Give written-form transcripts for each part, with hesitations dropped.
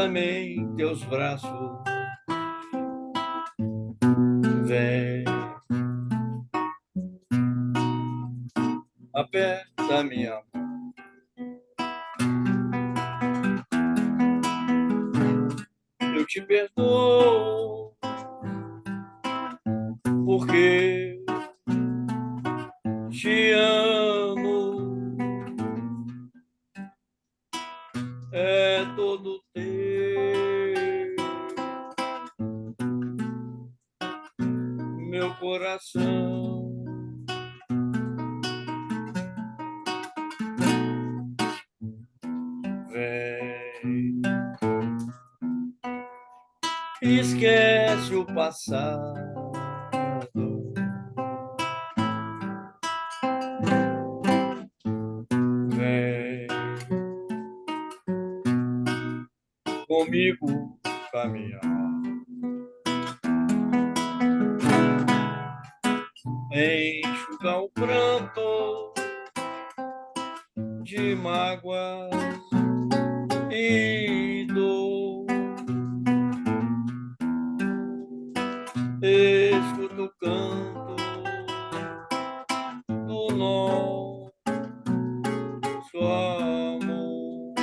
aperta-me em teus braços, vem, aperta minha mão. Eu te perdoo, porque te amo, é todo teu, meu coração. Vem, esquece o passado, vem comigo caminhar, enxugar o pranto de mágoas e dor. Escuto o canto do nosso amor,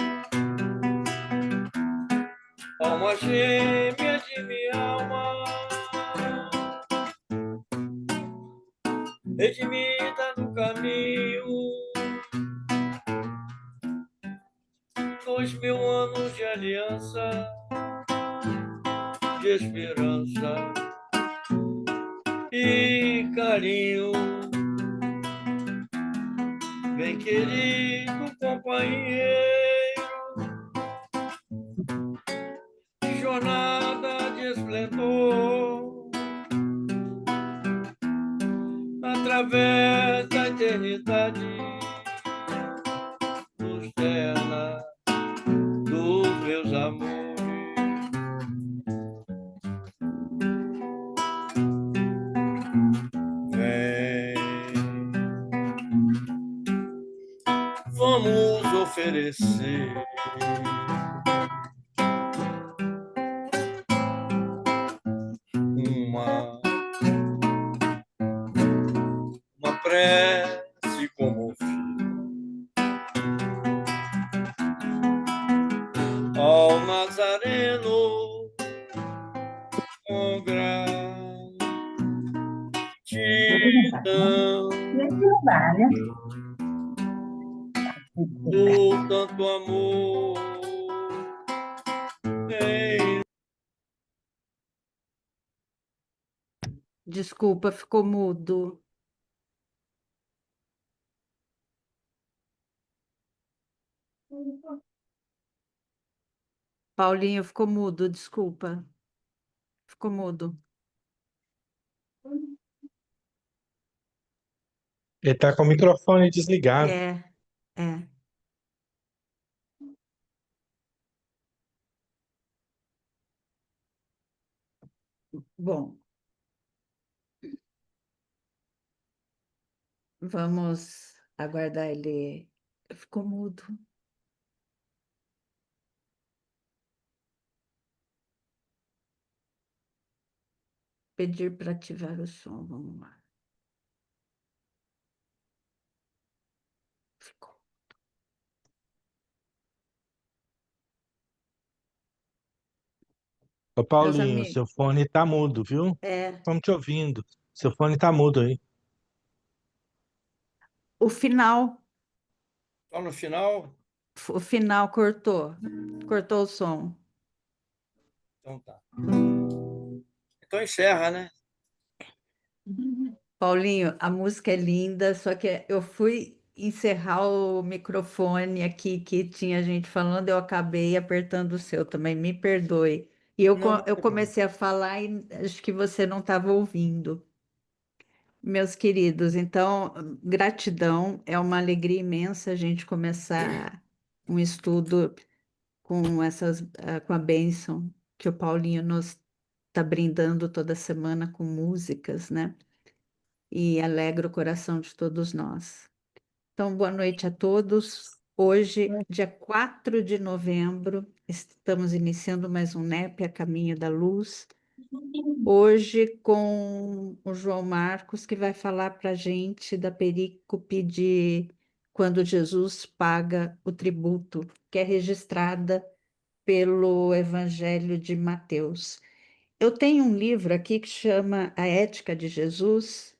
alma gêmea de minha alma, redimida no caminho, 2000 anos de aliança, de esperança e carinho. Bem querido companheiro, jornada de esplendor, através da eternidade, luz terna dos meus amores. Vem, vamos oferecer uma prece comovida ao Nazareno, com gratidão por tanto amor. Desculpa, ficou mudo. Paulinho, ficou mudo, desculpa. Ficou mudo. Ele tá com o microfone desligado. É. Bom, vamos aguardar ele. Ficou mudo. Pedir para ativar o som, vamos lá. Ficou. Ô, Meus Paulinho, amigos, seu fone tá mudo, viu? Estamos te ouvindo. Seu fone tá mudo aí. o final Só no final? cortou. Cortou o som. Então tá. Então encerra, né? Paulinho, a música é linda, só que eu fui encerrar o microfone aqui que tinha gente falando, eu acabei apertando o seu também, me perdoe. E Não, não eu tem problema. comecei a falar e acho que você não estava ouvindo. Meus queridos, então, gratidão, é uma alegria imensa a gente começar um estudo com a bênção que o Paulinho nos está brindando toda semana com músicas, né? E alegra o coração de todos nós. Então, boa noite a todos. Hoje, dia 4 de novembro, estamos iniciando mais um NEP, a Caminho da Luz. Hoje com o João Marcos, que vai falar para a gente da perícope de quando Jesus paga o tributo, que é registrada pelo Evangelho de Mateus. Eu tenho um livro aqui que chama A Ética de Jesus,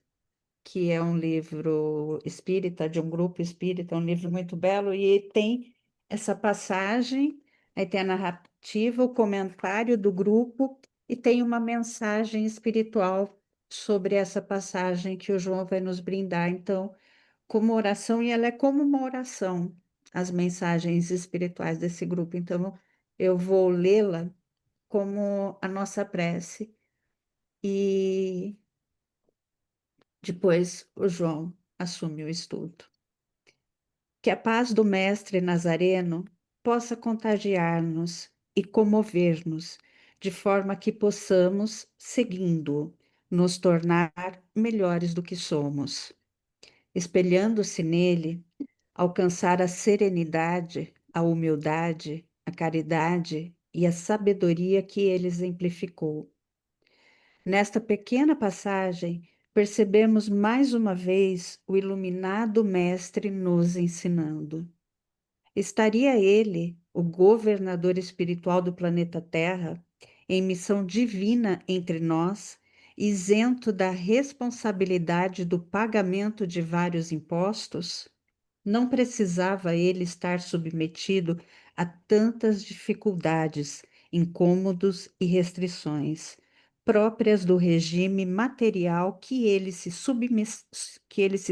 que é um livro espírita, de um grupo espírita, um livro muito belo, e tem essa passagem, aí tem a narrativa, o comentário do grupo, e tem uma mensagem espiritual sobre essa passagem que o João vai nos brindar, então, como oração, e ela é como uma oração, as mensagens espirituais desse grupo, então eu vou lê-la como a nossa prece, e depois o João assume o estudo. Que a paz do Mestre Nazareno possa contagiar-nos e comover-nos, de forma que possamos, seguindo, nos tornar melhores do que somos. Espelhando-se nele, alcançar a serenidade, a humildade, a caridade e a sabedoria que ele exemplificou. Nesta pequena passagem, percebemos mais uma vez o iluminado Mestre nos ensinando. Estaria ele, o governador espiritual do planeta Terra, em missão divina entre nós, isento da responsabilidade do pagamento de vários impostos? Não precisava ele estar submetido a tantas dificuldades, incômodos e restrições, próprias do regime material que ele se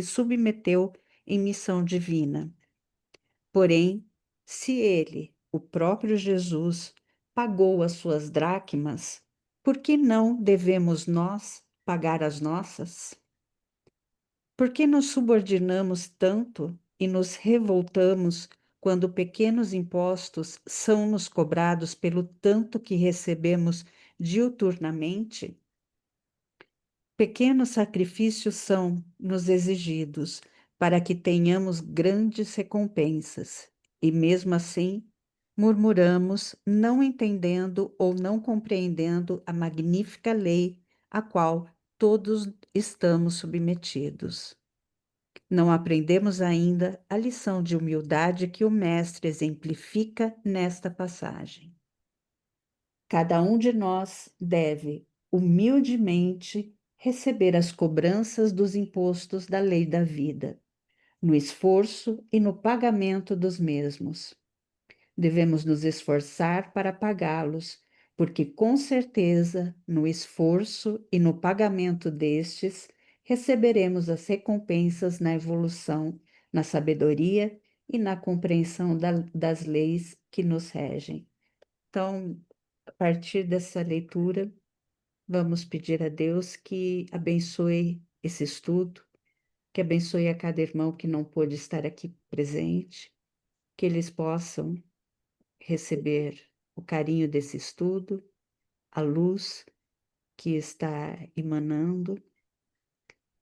submeteu em missão divina. Porém, se ele, o próprio Jesus, pagou as suas dracmas, por que não devemos nós pagar as nossas? Por que nos subordinamos tanto e nos revoltamos quando pequenos impostos são-nos cobrados pelo tanto que recebemos diuturnamente? Pequenos sacrifícios são nos exigidos para que tenhamos grandes recompensas, e mesmo assim murmuramos, não entendendo ou não compreendendo a magnífica lei a qual todos estamos submetidos. Não aprendemos ainda a lição de humildade que o Mestre exemplifica nesta passagem. Cada um de nós deve, humildemente, receber as cobranças dos impostos da lei da vida, no esforço e no pagamento dos mesmos. Devemos nos esforçar para pagá-los, porque com certeza, no esforço e no pagamento destes, receberemos as recompensas na evolução, na sabedoria e na compreensão das leis que nos regem. Então, a partir dessa leitura, vamos pedir a Deus que abençoe esse estudo, que abençoe a cada irmão que não pôde estar aqui presente, que eles possam receber o carinho desse estudo, a luz que está emanando,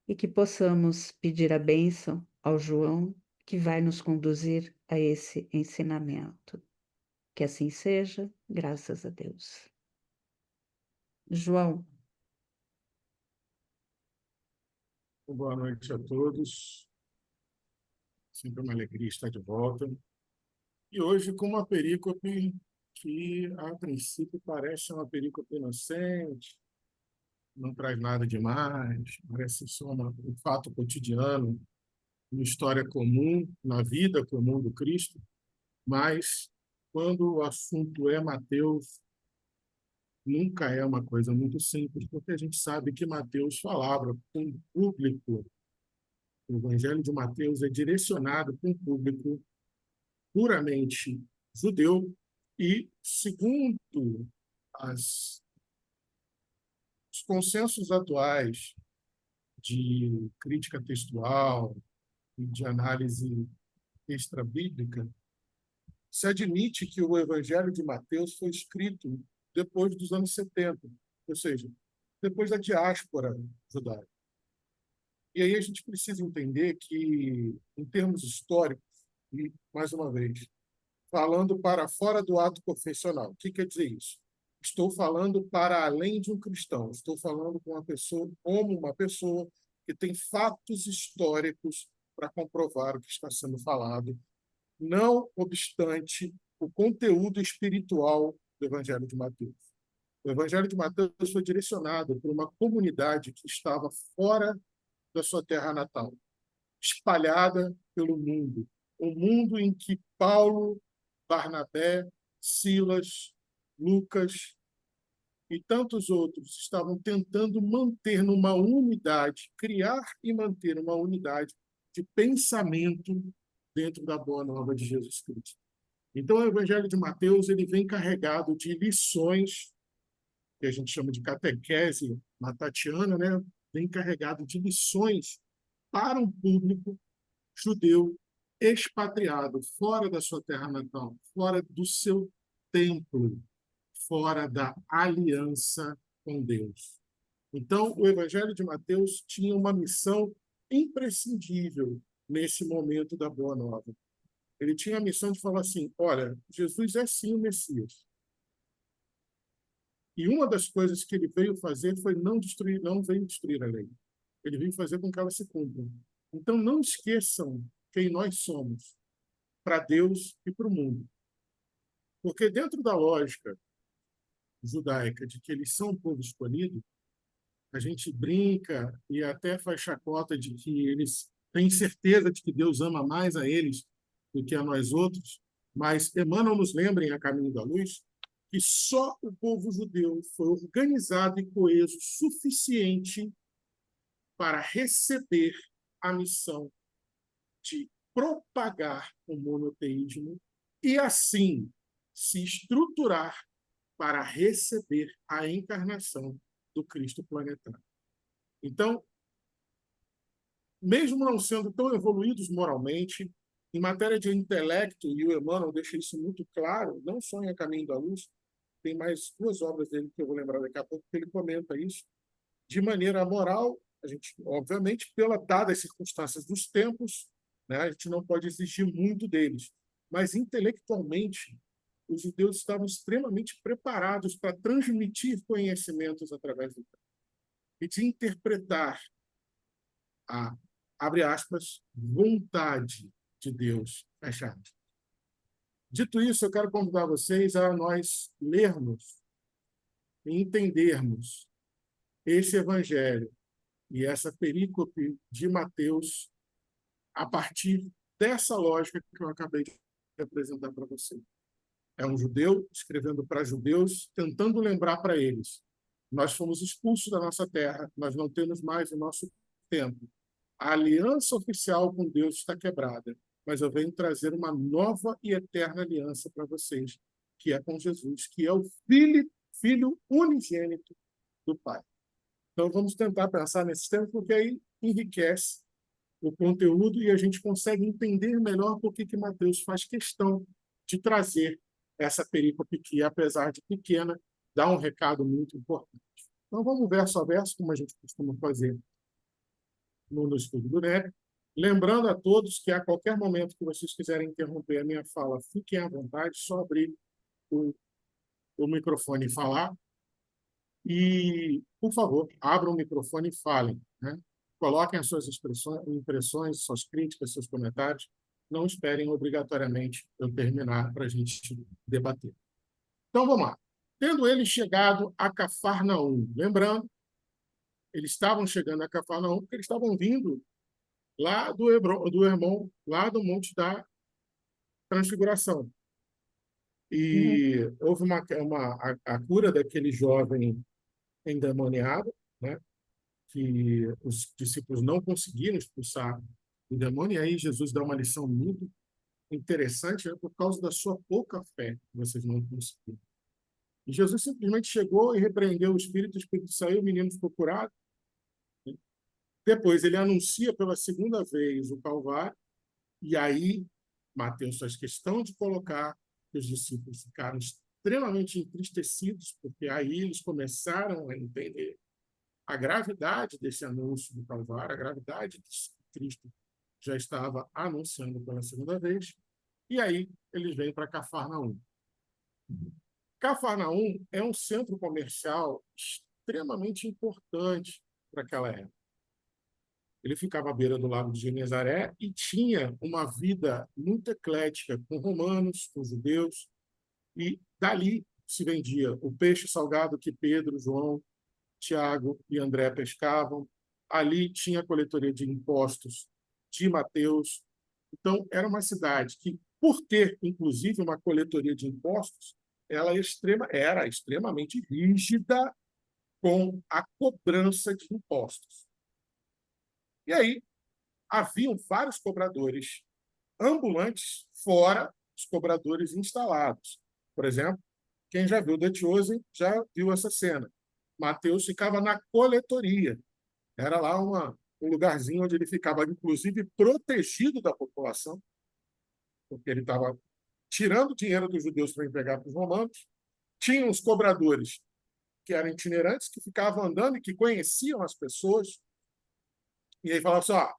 e que possamos pedir a bênção ao João, que vai nos conduzir a esse ensinamento. Que assim seja, graças a Deus. João. Boa noite a todos. Sempre uma alegria estar de volta. E hoje com uma perícope que, a princípio, parece uma perícope inocente, não traz nada demais, parece só um fato cotidiano, uma história comum, na vida comum do Cristo, mas quando o assunto é Mateus, nunca é uma coisa muito simples, porque a gente sabe que Mateus falava com um público. O Evangelho de Mateus é direcionado para um público puramente judeu e, segundo os consensos atuais de crítica textual e de análise extra-bíblica, se admite que o Evangelho de Mateus foi escrito depois dos anos 70, ou seja, depois da diáspora judaica. E aí a gente precisa entender que, em termos históricos, E, mais uma vez, falando para fora do ato confessional. O que quer dizer isso? Estou falando para além de um cristão. Estou falando com uma pessoa, como uma pessoa que tem fatos históricos para comprovar o que está sendo falado, não obstante o conteúdo espiritual do Evangelho de Mateus. O Evangelho de Mateus foi direcionado para uma comunidade que estava fora da sua terra natal, espalhada pelo mundo. Um mundo em que Paulo, Barnabé, Silas, Lucas e tantos outros estavam tentando manter numa unidade, criar e manter uma unidade de pensamento dentro da boa nova de Jesus Cristo. Então, o Evangelho de Mateus ele vem carregado de lições, que a gente chama de catequese matatiana, né? Vem carregado de lições para um público judeu expatriado, fora da sua terra natal, fora do seu templo, fora da aliança com Deus. Então, o Evangelho de Mateus tinha uma missão imprescindível nesse momento da Boa Nova. Ele tinha a missão de falar assim, olha, Jesus é sim o Messias. E uma das coisas que ele veio fazer foi não veio destruir a lei. Ele veio fazer com que ela se cumpra. Então, não esqueçam quem nós somos para Deus e para o mundo. Porque dentro da lógica judaica de que eles são um povo escolhido, a gente brinca e até faz chacota de que eles têm certeza de que Deus ama mais a eles do que a nós outros, mas Emmanuel nos lembra em A Caminho da Luz que só o povo judeu foi organizado e coeso suficiente para receber a missão de propagar o monoteísmo e, assim, se estruturar para receber a encarnação do Cristo planetário. Então, mesmo não sendo tão evoluídos moralmente, em matéria de intelecto, e o Emmanuel deixa isso muito claro, não só em A Caminho da Luz, tem mais 2 obras dele que eu vou lembrar daqui a pouco, que ele comenta isso, de maneira moral, a gente, obviamente, dadas as circunstâncias dos tempos, né, a gente não pode exigir muito deles, mas intelectualmente, os judeus estavam extremamente preparados para transmitir conhecimentos através do tempo e de interpretar a, abre aspas, vontade de Deus, fecha aspas. Dito isso, eu quero convidar vocês a nós lermos e entendermos esse evangelho e essa perícope de Mateus a partir dessa lógica que eu acabei de apresentar para vocês. É um judeu escrevendo para judeus, tentando lembrar para eles: nós fomos expulsos da nossa terra, nós não temos mais o nosso tempo. A aliança oficial com Deus está quebrada, mas eu venho trazer uma nova e eterna aliança para vocês, que é com Jesus, que é o filho unigênito do Pai. Então, vamos tentar pensar nesse tempo, porque aí enriquece o conteúdo e a gente consegue entender melhor por que Mateus faz questão de trazer essa perícope que, apesar de pequena, dá um recado muito importante. Então, vamos verso a verso, como a gente costuma fazer no estudo do NEP. Lembrando a todos que, a qualquer momento que vocês quiserem interromper a minha fala, fiquem à vontade, só abrir o microfone e falar. E, por favor, abram o microfone e falem, né? Coloquem as suas impressões, suas críticas, seus comentários. Não esperem obrigatoriamente eu terminar para a gente debater. Então, vamos lá. Tendo eles chegado a Cafarnaum, lembrando, eles estavam chegando a Cafarnaum porque eles estavam vindo lá do Hermon, lá do Monte da Transfiguração. E houve a cura daquele jovem endemoniado, né? Que os discípulos não conseguiram expulsar o demônio, e aí Jesus dá uma lição muito interessante, né? Por causa da sua pouca fé, vocês não conseguiram. E Jesus simplesmente chegou e repreendeu o espírito saiu, o menino ficou curado. Depois ele anuncia pela segunda vez o Calvário, e aí Mateus faz questão de colocar que os discípulos ficaram extremamente entristecidos, porque aí eles começaram a entender a gravidade desse anúncio do Calvário, a gravidade de Cristo já estava anunciando pela segunda vez, e aí eles vêm para Cafarnaum. Cafarnaum é um centro comercial extremamente importante para aquela época. Ele ficava à beira do lago de Genezaré e tinha uma vida muito eclética, com romanos, com judeus, e dali se vendia o peixe salgado que Pedro, João, Tiago e André pescavam. Ali tinha a coletoria de impostos de Mateus. Então, era uma cidade que, por ter, inclusive, uma coletoria de impostos, ela era extremamente rígida com a cobrança de impostos. E aí, haviam vários cobradores ambulantes, fora os cobradores instalados. Por exemplo, quem já viu The Chosen já viu essa cena. Mateus ficava na coletoria. Era lá um lugarzinho onde ele ficava, inclusive, protegido da população, porque ele estava tirando dinheiro dos judeus para entregar para os romanos. Tinha os cobradores, que eram itinerantes, que ficavam andando e que conheciam as pessoas. E aí falavam assim,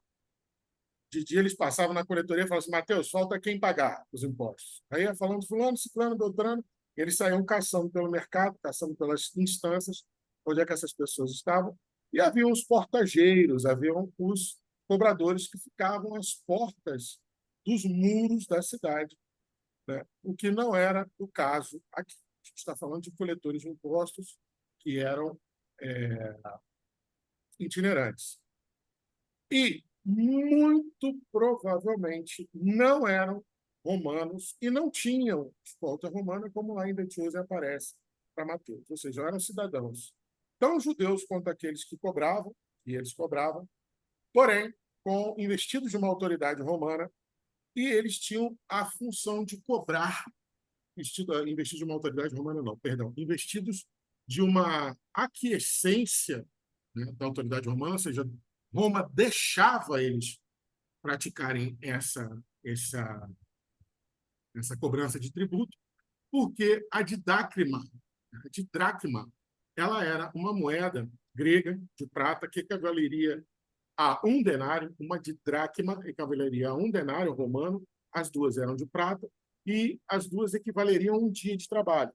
de dia eles passavam na coletoria e falavam assim, Mateus, falta quem pagar os impostos. Aí ia falando fulano, ciclano, beltrano, eles saíam caçando pelo mercado, caçando pelas instâncias, onde é que essas pessoas estavam, e haviam os portageiros, haviam os cobradores que ficavam às portas dos muros da cidade, né? O que não era o caso aqui. A gente está falando de coletores de impostos que eram itinerantes. E, muito provavelmente, não eram romanos e não tinham escolta romana, como lá em The Chosen aparece para Mateus. Ou seja, eram cidadãos tão judeus quanto aqueles que cobravam, e eles cobravam, porém, investidos de uma autoridade romana, e eles tinham a função de cobrar, investidos de uma autoridade romana, não, perdão, investidos de uma aquiescência, né, da autoridade romana, ou seja, Roma deixava eles praticarem essa cobrança de tributo, porque a didracma, ela era uma moeda grega de prata que equivaleria a um denário, uma didracma equivaleria a um denário romano, as duas eram de prata, e as duas equivaleriam a um dia de trabalho.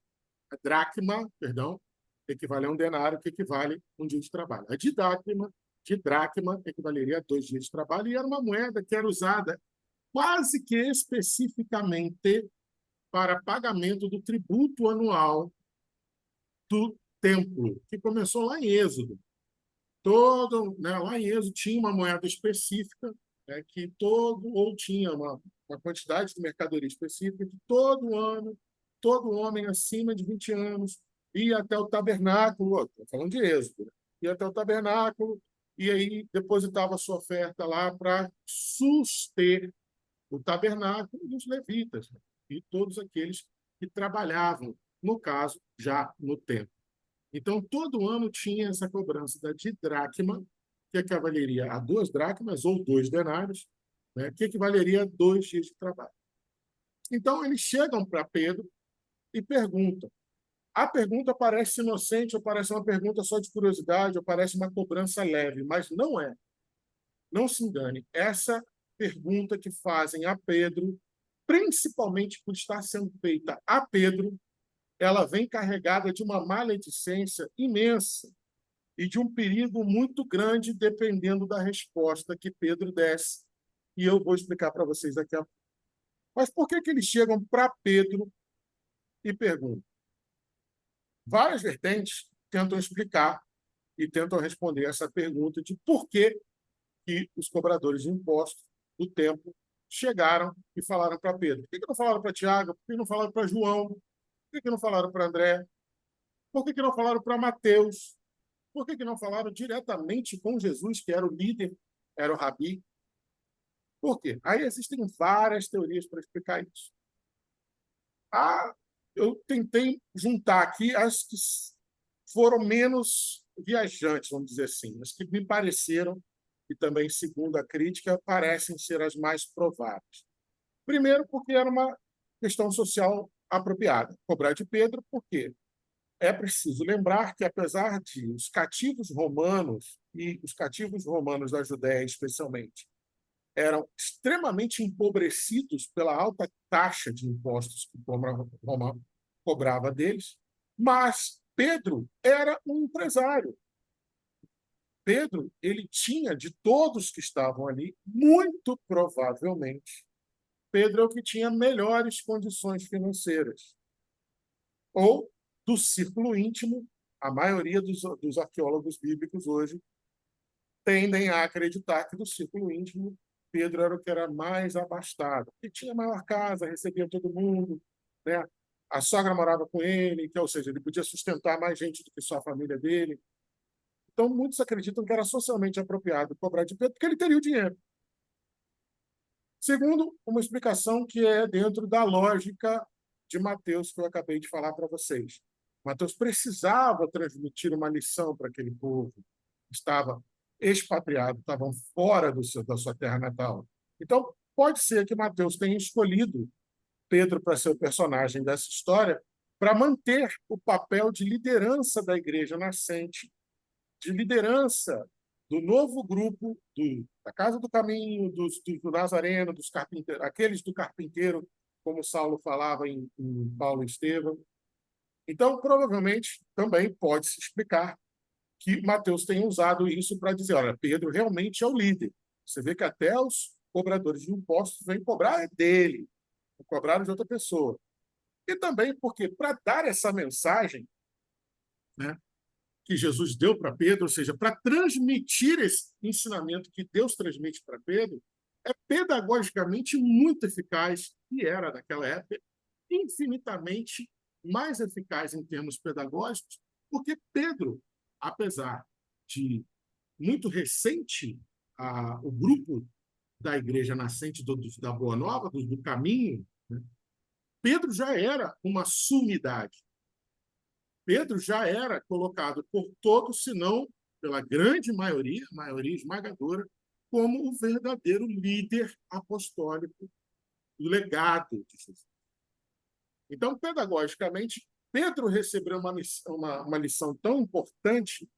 A dracma, perdão, equivale a um denário, que equivale a um dia de trabalho. A didracma equivaleria a 2 dias de trabalho, e era uma moeda que era usada quase que especificamente para pagamento do tributo anual do templo, que começou lá em Êxodo. Lá em Êxodo tinha uma moeda específica, né, ou tinha uma quantidade de mercadoria específica que todo ano, todo homem acima de 20 anos ia até o tabernáculo, estou falando de Êxodo, ia até o tabernáculo e aí depositava a sua oferta lá para suster o tabernáculo e os levitas, né, e todos aqueles que trabalhavam, no caso, já no templo. Então, todo ano tinha essa cobrança da didracma, que equivaleria a 2 dracmas ou 2 denários, né, que equivaleria a 2 dias de trabalho. Então, eles chegam para Pedro e perguntam. A pergunta parece inocente, ou parece uma pergunta só de curiosidade, ou parece uma cobrança leve, mas não é. Não se engane. Essa pergunta que fazem a Pedro, principalmente por estar sendo feita a Pedro, ela vem carregada de uma maledicência imensa e de um perigo muito grande, dependendo da resposta que Pedro desse. E eu vou explicar para vocês daqui a pouco. Mas por que eles chegam para Pedro e perguntam? Várias vertentes tentam explicar e tentam responder essa pergunta de por que os cobradores de impostos do templo chegaram e falaram para Pedro. Por que não falaram para Tiago? Por que não falaram para João? Por que não falaram para André? Por que não falaram para Mateus? Por que não falaram diretamente com Jesus, que era o líder, era o rabi? Por quê? Aí existem várias teorias para explicar isso. Eu tentei juntar aqui as que foram menos viajantes, vamos dizer assim, as que me pareceram, e também, segundo a crítica, parecem ser as mais prováveis. Primeiro, porque era uma questão social apropriada. Cobrar de Pedro, por quê? É preciso lembrar que, apesar de os cativos romanos, e os cativos romanos da Judéia especialmente, eram extremamente empobrecidos pela alta taxa de impostos que Roma cobrava deles, mas Pedro era um empresário. Pedro, ele tinha, de todos que estavam ali, muito provavelmente, Pedro é o que tinha melhores condições financeiras. Ou, do círculo íntimo, a maioria dos arqueólogos bíblicos hoje tendem a acreditar que do círculo íntimo, Pedro era o que era mais abastado, porque tinha maior casa, recebia todo mundo, né? A sogra morava com ele, ou seja, ele podia sustentar mais gente do que só a família dele. Então, muitos acreditam que era socialmente apropriado cobrar de Pedro, porque ele teria o dinheiro. Segundo, uma explicação que é dentro da lógica de Mateus, que eu acabei de falar para vocês. Mateus precisava transmitir uma lição para aquele povo que estava expatriado, estavam fora da sua terra natal. Então, pode ser que Mateus tenha escolhido Pedro para ser o personagem dessa história para manter o papel de liderança da igreja nascente, de liderança do novo grupo da Casa do Caminho, do Nazareno, dos carpinteiros, aqueles do carpinteiro, como Saulo falava em Paulo e Estevão. Então, provavelmente, também pode-se explicar que Mateus tenha usado isso para dizer, olha, Pedro realmente é o líder. Você vê que até os cobradores de impostos vêm cobrar dele, cobraram de outra pessoa. E também porque, para dar essa mensagem, né, que Jesus deu para Pedro, ou seja, para transmitir esse ensinamento que Deus transmite para Pedro, é pedagogicamente muito eficaz, e era naquela época infinitamente mais eficaz em termos pedagógicos, porque Pedro, apesar de muito recente, o grupo da igreja nascente da Boa Nova, do Caminho, né, Pedro já era uma sumidade. Pedro já era colocado por todos, se não pela grande maioria esmagadora, como o verdadeiro líder apostólico do legado de Jesus. Então, pedagogicamente, Pedro recebeu uma lição tão importante,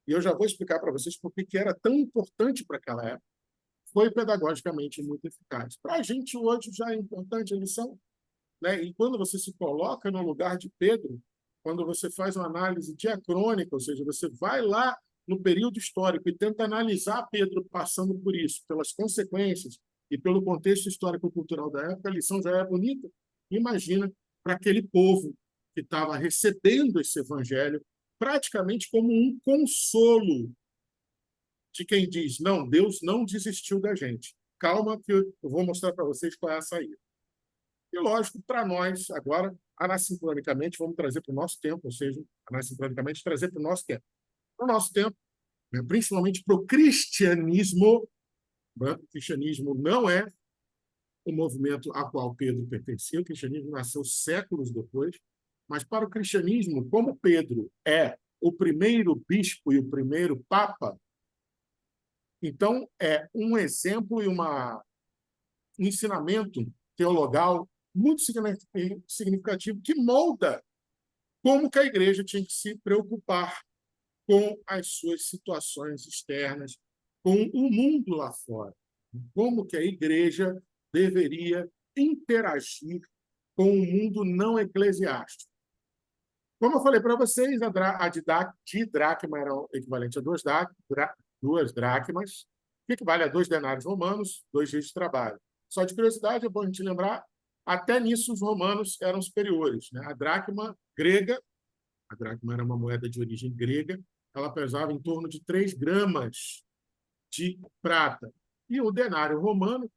e eu já vou explicar para vocês por que era tão importante para aquela época. Foi pedagogicamente muito eficaz. Para a gente hoje já é importante a lição, né? E quando você se coloca no lugar de Pedro, quando você faz uma análise diacrônica, ou seja, você vai lá no período histórico e tenta analisar Pedro passando por isso, pelas consequências e pelo contexto histórico-cultural da época, a lição já é bonita. Imagina para aquele povo que estava recebendo esse evangelho praticamente como um consolo de quem diz, não, Deus não desistiu da gente. Calma que eu vou mostrar para vocês qual é a saída. E, lógico, para nós, agora, anassincronicamente, vamos trazer para o nosso tempo, ou seja, anassincronicamente, trazer para o nosso tempo. Para o nosso tempo, né, principalmente para o cristianismo, né, o cristianismo não é o movimento a qual Pedro pertencia, o cristianismo nasceu séculos depois, mas para o cristianismo, como Pedro é o primeiro bispo e o primeiro papa, então é um exemplo e um ensinamento teologal muito significativo que molda como que a igreja tinha que se preocupar com as suas situações externas, com o mundo lá fora. Como que a igreja deveria interagir com o mundo não eclesiástico. Como eu falei para vocês, a didracma era o equivalente a duas dracmas, que equivale a 2 denários romanos, 2 dias de trabalho. Só de curiosidade, é bom a gente lembrar, até nisso os romanos eram superiores, né? A dracma grega, a dracma era uma moeda de origem grega, ela pesava em torno de 3 gramas de prata. E o denário romano,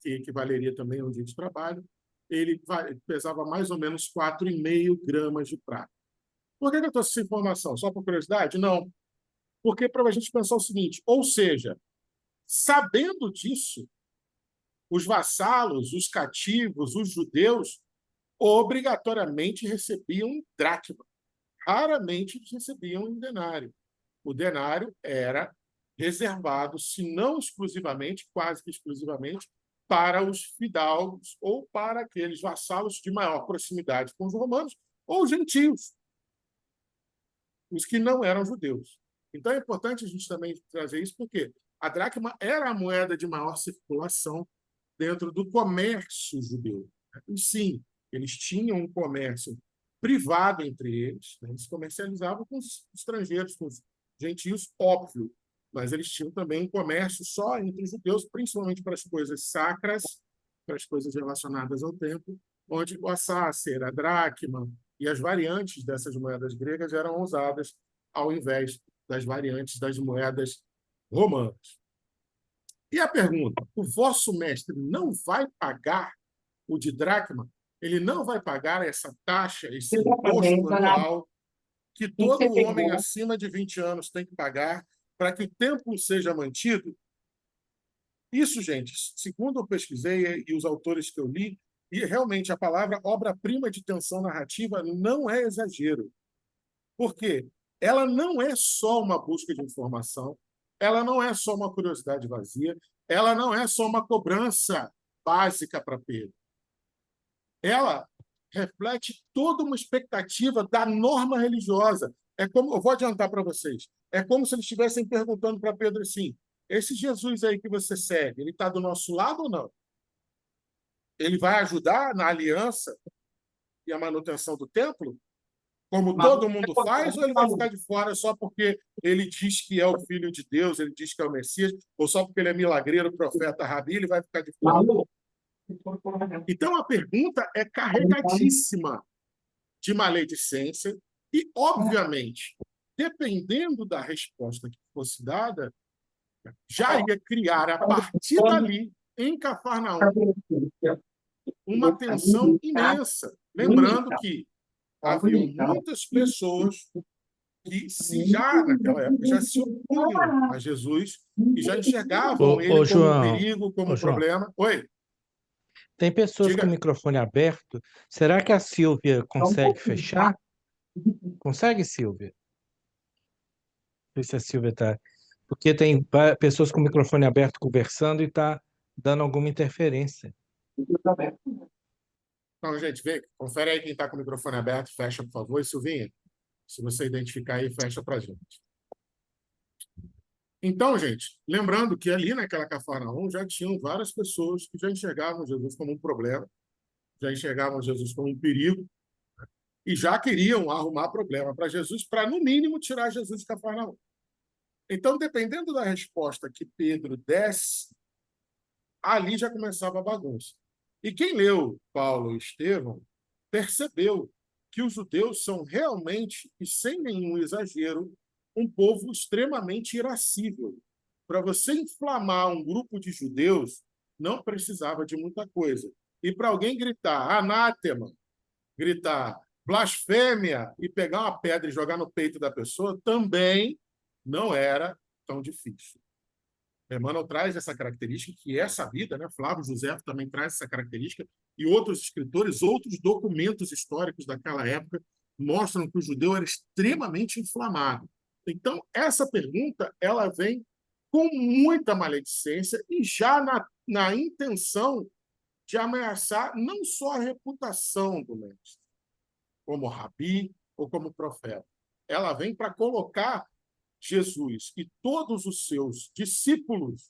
que equivaleria também a um dia de trabalho, ele pesava mais ou menos 4,5 gramas de prata. Por que eu trouxe essa informação? Só por curiosidade? Não. Porque para a gente pensar o seguinte, ou seja, sabendo disso, os vassalos, os cativos, os judeus, obrigatoriamente recebiam dracma. Raramente recebiam um denário. O denário era reservado, se não exclusivamente, quase que exclusivamente, para os fidalgos ou para aqueles vassalos de maior proximidade com os romanos ou gentios, os que não eram judeus. Então é importante a gente também trazer isso, porque A dracma era a moeda de maior circulação dentro do comércio judeu. E sim, eles tinham um comércio privado entre eles, né? Eles comercializavam com os estrangeiros, com os gentios, óbvio, mas eles tinham também um comércio só entre os judeus, principalmente para as coisas sacras, para as coisas relacionadas ao templo, onde o assácer, a dracma e as variantes dessas moedas gregas eram usadas ao invés das variantes das moedas romanas. E a pergunta: o vosso mestre não vai pagar o de dracma? Ele não vai pagar essa taxa, esse imposto anual que todo homem acima de 20 anos tem que pagar para que o templo seja mantido? Isso, gente, segundo eu pesquisei e os autores que eu li, e realmente a palavra obra-prima de tensão narrativa não é exagero. Por quê? Ela não é só uma busca de informação, ela não é só uma curiosidade vazia, ela não é só uma cobrança básica para Pedro. Ela reflete toda uma expectativa da norma religiosa. É como, eu vou adiantar para vocês, é como se eles estivessem perguntando para Pedro assim: esse Jesus aí que você segue, ele está do nosso lado ou não? Ele vai ajudar na aliança e a manutenção do templo, como todo mundo faz, ou ele vai ficar de fora só porque ele diz que é o Filho de Deus, ele diz que é o Messias, ou só porque ele é milagreiro, profeta, rabi, ele vai ficar de fora? Então, a pergunta é carregadíssima de maledicência e, obviamente, dependendo da resposta que fosse dada, já ia criar, a partir dali, em Cafarnaum, uma tensão imensa. Lembrando que haviam muitas pessoas que, se já naquela época, já se opunham a Jesus e já enxergavam ele como João, um perigo, como um problema. Oi? Tem pessoas com o microfone aberto. Será que a Silvia consegue fechar? Consegue, Silvia? Não sei se a Silvia está... Porque tem pessoas com o microfone aberto conversando e está dando alguma interferência. Então, gente, vê, confere aí quem está com o microfone aberto, fecha, por favor. E Silvinha, se você identificar aí, fecha para a gente. Então, gente, lembrando que ali naquela Cafarnaum já tinham várias pessoas que já enxergavam Jesus como um problema, já enxergavam Jesus como um perigo, e já queriam arrumar problema para Jesus, para, no mínimo, tirar Jesus de Cafarnaum. Então, dependendo da resposta que Pedro desse, ali já começava a bagunça. E quem leu Paulo e Estevão percebeu que os judeus são realmente, e sem nenhum exagero, um povo extremamente irascível. Para você inflamar um grupo de judeus, não precisava de muita coisa. E para alguém gritar anátema, gritar blasfêmia e pegar uma pedra e jogar no peito da pessoa, também não era tão difícil. Emmanuel traz essa característica, que é sabida, né? Flávio José também traz essa característica, e outros escritores, outros documentos históricos daquela época mostram que o judeu era extremamente inflamado. Então, essa pergunta ela vem com muita maledicência e já na intenção de ameaçar não só a reputação do mestre, como rabi ou como profeta. Ela vem para colocar Jesus e todos os seus discípulos,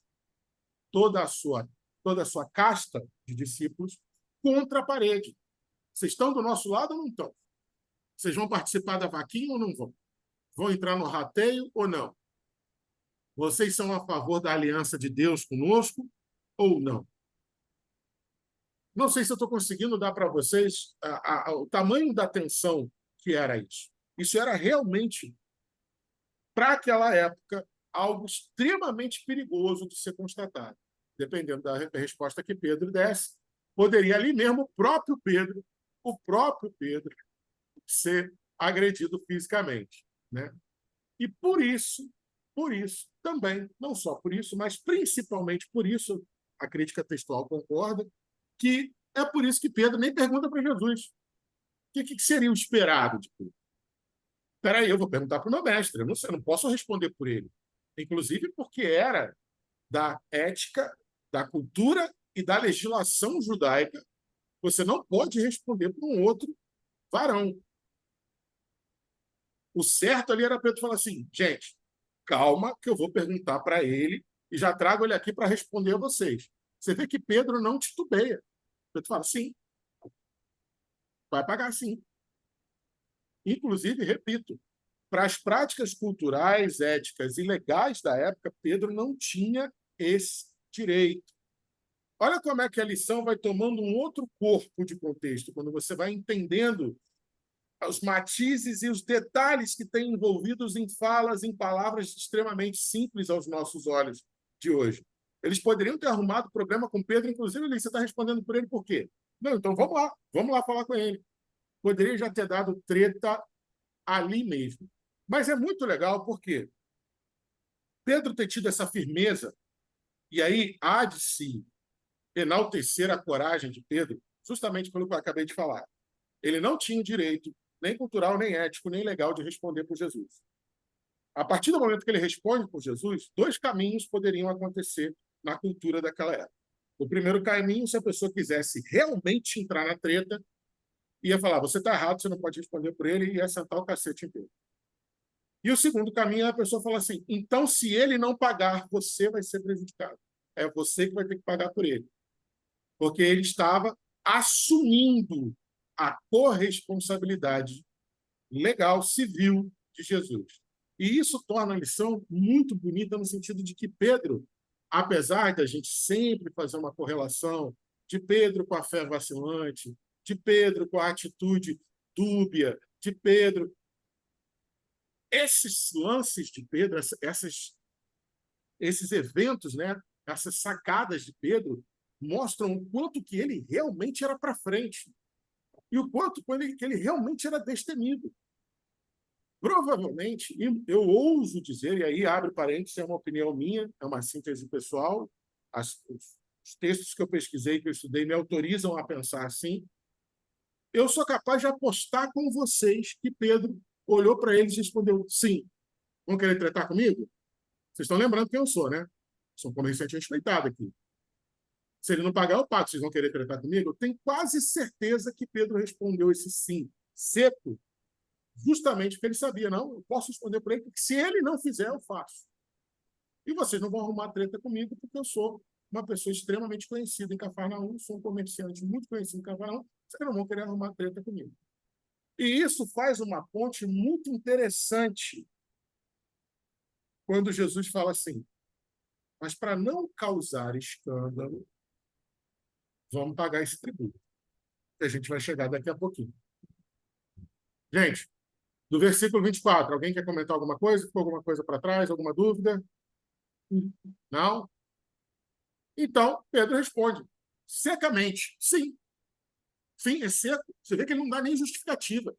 toda a sua casta de discípulos, contra a parede. Vocês estão do nosso lado ou não estão? Vocês vão participar da vaquinha ou não vão? Vão entrar no rateio ou não? Vocês são a favor da aliança de Deus conosco ou não? Não sei se eu estou conseguindo dar para vocês o tamanho da tensão que era isso. Isso era realmente, para aquela época, algo extremamente perigoso de ser constatado. Dependendo da resposta que Pedro desse, poderia ali mesmo o próprio Pedro ser agredido fisicamente, né? E por isso também, não só por isso, mas principalmente por isso, a crítica textual concorda, que é por isso que Pedro nem pergunta para Jesus o que seria o esperado de Pedro. Espera aí, eu vou perguntar para o meu mestre, eu não posso responder por ele. Inclusive porque era da ética, da cultura e da legislação judaica, você não pode responder para um outro varão. O certo ali era Pedro falar assim: gente, calma que eu vou perguntar para ele e já trago ele aqui para responder a vocês. Você vê que Pedro não titubeia. Pedro fala, sim, vai pagar sim. Inclusive, repito, para as práticas culturais, éticas e legais da época, Pedro não tinha esse direito. Olha como é que a lição vai tomando um outro corpo de contexto, quando você vai entendendo os matizes e os detalhes que têm envolvidos em falas, em palavras extremamente simples aos nossos olhos de hoje. Eles poderiam ter arrumado problema com Pedro, inclusive, você está respondendo por ele por quê? Não, então vamos lá falar com ele. Poderia já ter dado treta ali mesmo. Mas é muito legal porque Pedro ter tido essa firmeza, e aí há de se enaltecer a coragem de Pedro, justamente pelo que eu acabei de falar. Ele não tinha o direito, nem cultural, nem ético, nem legal, de responder por Jesus. A partir do momento que ele responde por Jesus, dois caminhos poderiam acontecer na cultura daquela época. O primeiro caminho, se a pessoa quisesse realmente entrar na treta, ia falar, você está errado, você não pode responder por ele, e ia sentar o cacete inteiro. E o segundo caminho, a pessoa fala assim, então, se ele não pagar, você vai ser prejudicado. É você que vai ter que pagar por ele. Porque ele estava assumindo a corresponsabilidade legal, civil de Jesus. E isso torna a lição muito bonita no sentido de que Pedro, apesar da gente sempre fazer uma correlação de Pedro com a fé vacilante, de Pedro com a atitude dúbia, de Pedro... Esses lances de Pedro, esses eventos, né, essas sacadas de Pedro, mostram o quanto que ele realmente era para frente e o quanto que ele realmente era destemido. Provavelmente, eu ouso dizer, e aí abre parênteses, é uma opinião minha, é uma síntese pessoal, os textos que eu pesquisei, que eu estudei, me autorizam a pensar assim, eu sou capaz de apostar com vocês que Pedro olhou para eles e respondeu, sim, vão querer tratar comigo? Vocês estão lembrando quem eu sou, né? Sou um comerciante respeitado aqui. Se ele não pagar, eu pago. Vocês vão querer tratar comigo? Eu tenho quase certeza que Pedro respondeu esse sim seco, justamente porque ele sabia, não, eu posso responder para ele, porque se ele não fizer, eu faço. E vocês não vão arrumar treta comigo, porque eu sou uma pessoa extremamente conhecida em Cafarnaum, sou um comerciante muito conhecido em Cafarnaum, vocês não vão querer arrumar treta comigo. E isso faz uma ponte muito interessante quando Jesus fala assim, mas para não causar escândalo, vamos pagar esse tributo. Que a gente vai chegar daqui a pouquinho. Gente, do versículo 24, alguém quer comentar alguma coisa? Ficou alguma coisa para trás? Alguma dúvida? Não? Então, Pedro responde secamente, sim. Sim, é seco. Você vê que ele não dá nem justificativa.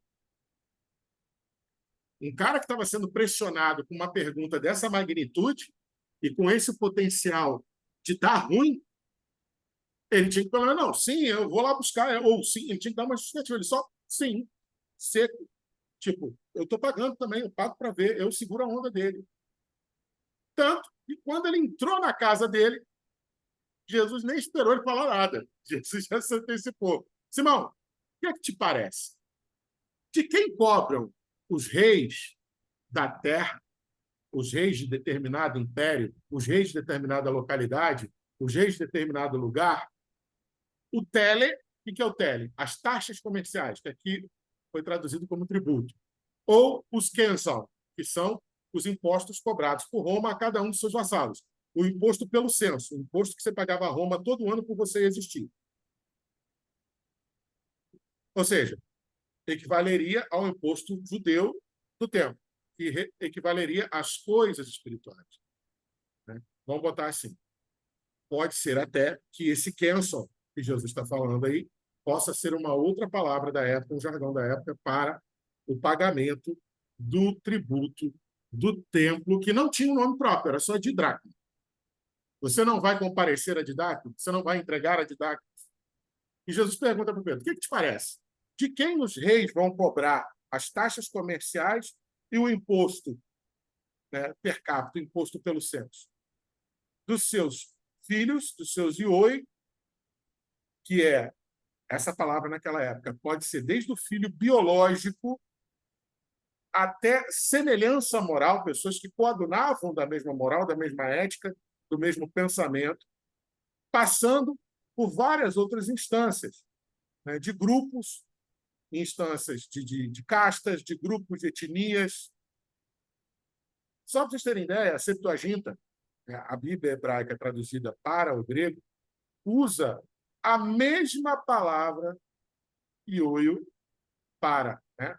Um cara que estava sendo pressionado com uma pergunta dessa magnitude e com esse potencial de dar ruim, ele tinha que falar, não, sim, eu vou lá buscar, ou sim, ele tinha que dar uma justificativa. Ele só, sim, seco. Tipo, eu estou pagando também, eu pago para ver, eu seguro a onda dele. Tanto que quando ele entrou na casa dele, Jesus nem esperou ele falar nada. Jesus já se antecipou. Simão, o que é que te parece? De quem cobram os reis da terra, os reis de determinado império, os reis de determinada localidade, os reis de determinado lugar? O tele, o que é o tele? As taxas comerciais, que aqui foi traduzido como tributo. Ou os kensal, que são os impostos cobrados por Roma a cada um dos seus vassalos. O imposto pelo censo, o imposto que você pagava a Roma todo ano por você existir. Ou seja, equivaleria ao imposto judeu do templo, que equivaleria às coisas espirituais. Né? Vamos botar assim. Pode ser até que esse kensal que Jesus está falando aí possa ser uma outra palavra da época, um jargão da época, para o pagamento do tributo do templo, que não tinha um nome próprio, era só didracma. Você não vai comparecer a didracma? Você não vai entregar a didracma? E Jesus pergunta para Pedro, o que te parece? De quem os reis vão cobrar as taxas comerciais e o imposto, né, per capita, o imposto pelo censo? Dos seus filhos, dos seus ioi, que é essa palavra naquela época, pode ser desde o filho biológico até semelhança moral, pessoas que coadunavam da mesma moral, da mesma ética, do mesmo pensamento, passando por várias outras instâncias, né, de grupos, instâncias de castas, de grupos, de etnias. Só para vocês terem ideia, a Septuaginta, né, a Bíblia hebraica traduzida para o grego, usa a mesma palavra ioio para, né?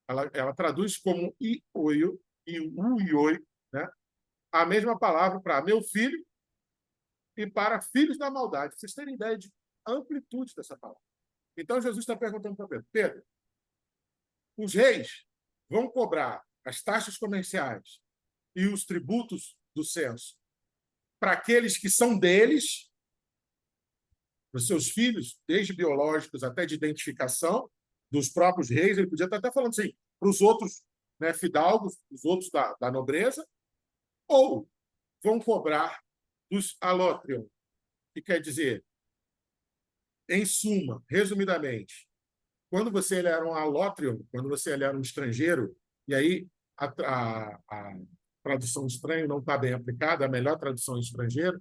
Ela traduz como ioio e uioi, né? A mesma palavra para meu filho e para filhos da maldade. Vocês terem ideia de amplitude dessa palavra. Então, Jesus está perguntando para Pedro: Pedro, os reis vão cobrar as taxas comerciais e os tributos do censo para aqueles que são deles, para os seus filhos, desde biológicos até de identificação, dos próprios reis. Ele podia estar até falando assim, para os outros, né, fidalgos, os outros da nobreza, ou vão cobrar dos alótrion, que quer dizer, em suma, resumidamente, quando você era um alótrion, quando você era um estrangeiro, e aí a tradução estranho não está bem aplicada, a melhor tradução estrangeiro,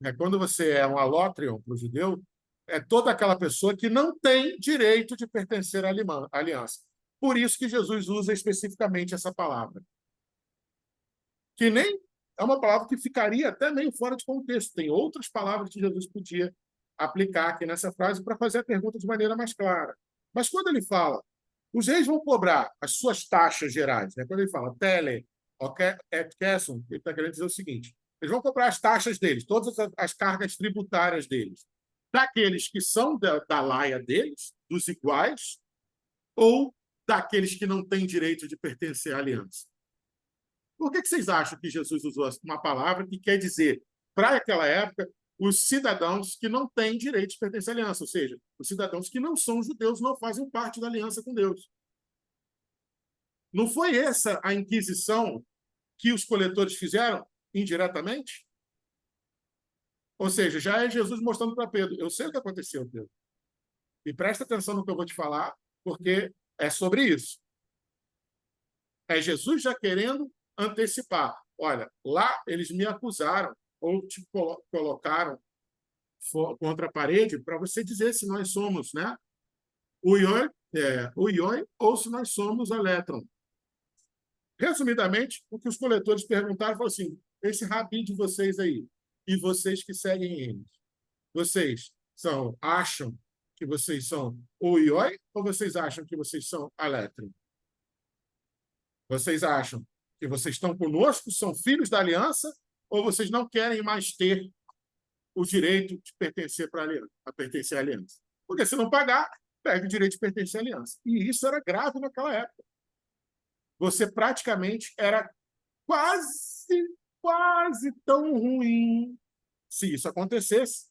né? Quando você é um alótrion para o judeu, é toda aquela pessoa que não tem direito de pertencer à aliança. Por isso que Jesus usa especificamente essa palavra. Que nem é uma palavra que ficaria até meio fora de contexto. Tem outras palavras que Jesus podia aplicar aqui nessa frase para fazer a pergunta de maneira mais clara. Mas quando ele fala, os reis vão cobrar as suas taxas gerais, né? Quando ele fala tele, et quesum, ele está querendo dizer o seguinte: eles vão cobrar as taxas deles, todas as cargas tributárias deles, daqueles que são da laia deles, dos iguais, ou daqueles que não têm direito de pertencer à aliança. Por que vocês acham que Jesus usou uma palavra que quer dizer, para aquela época, os cidadãos que não têm direito de pertencer à aliança, ou seja, os cidadãos que não são judeus, não fazem parte da aliança com Deus? Não foi essa a inquisição que os coletores fizeram indiretamente? Ou seja, já é Jesus mostrando para Pedro: eu sei o que aconteceu, Pedro. E presta atenção no que eu vou te falar, porque é sobre isso. É Jesus já querendo antecipar. Olha, lá eles me acusaram ou te colocaram contra a parede para você dizer se nós somos, né, o ioi ou se nós somos a elétron. Resumidamente, o que os coletores perguntaram foi assim: esse rabi de vocês aí, e vocês que seguem eles, vocês acham que vocês são o ioi ou vocês acham que vocês são a elétron? Vocês acham que vocês estão conosco, são filhos da aliança, ou vocês não querem mais ter o direito de pertencer à aliança? Porque se não pagar, perde o direito de pertencer à aliança. E isso era grave naquela época. Você praticamente era quase tão ruim se isso acontecesse.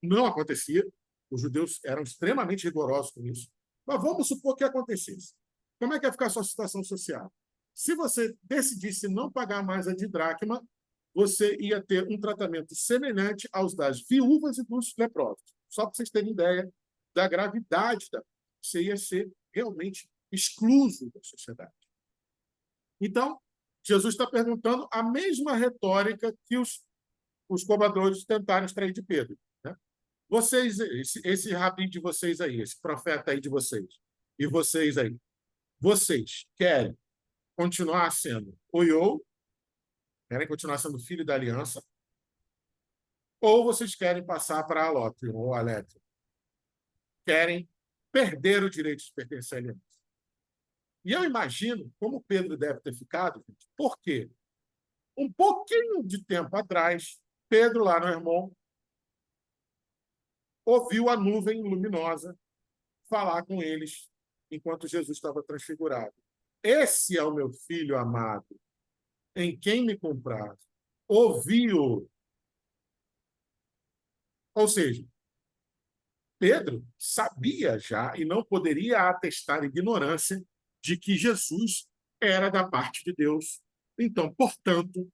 Não acontecia. Os judeus eram extremamente rigorosos com isso. Mas vamos supor que acontecesse. Como é que ia ficar a sua situação social? Se você decidisse não pagar mais a didracma, você ia ter um tratamento semelhante aos das viúvas e dos leprosos. Só para vocês terem ideia da gravidade você ia ser realmente excluso da sociedade. Então, Jesus está perguntando a mesma retórica que os cobradores tentaram extrair de Pedro, né? Vocês, esse rabi de vocês aí, esse profeta aí de vocês, e vocês aí, vocês querem continuar sendo oiô, querem continuar sendo filho da aliança, ou vocês querem passar para alótrio ou alétrio? Querem perder o direito de pertencer à aliança. E eu imagino como Pedro deve ter ficado, gente, porque um pouquinho de tempo atrás, Pedro, lá no Hermon, ouviu a nuvem luminosa falar com eles enquanto Jesus estava transfigurado. Esse é o meu filho amado, em quem me comprazo. Ouvi-o. Ou seja, Pedro sabia já e não poderia atestar ignorância de que Jesus era da parte de Deus. Então, portanto,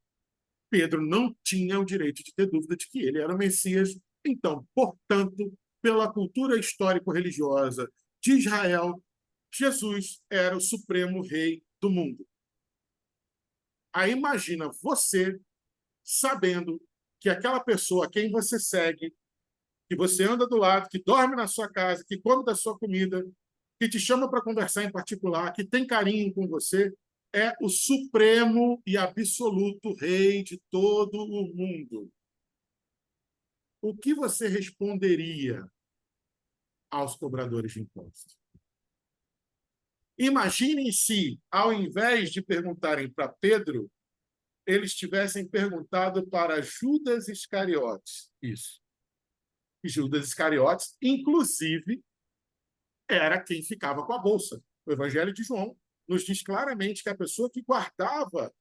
Pedro não tinha o direito de ter dúvida de que ele era o Messias. Então, portanto, pela cultura histórico-religiosa de Israel, Jesus era o supremo rei do mundo. Aí imagina você sabendo que aquela pessoa a quem você segue, que você anda do lado, que dorme na sua casa, que come da sua comida, que te chama para conversar em particular, que tem carinho com você, é o supremo e absoluto rei de todo o mundo. O que você responderia aos cobradores de impostos? Imaginem se, ao invés de perguntarem para Pedro, eles tivessem perguntado para Judas Iscariotes. Isso. E Judas Iscariotes, inclusive, era quem ficava com a bolsa. O Evangelho de João nos diz claramente que a pessoa que guardava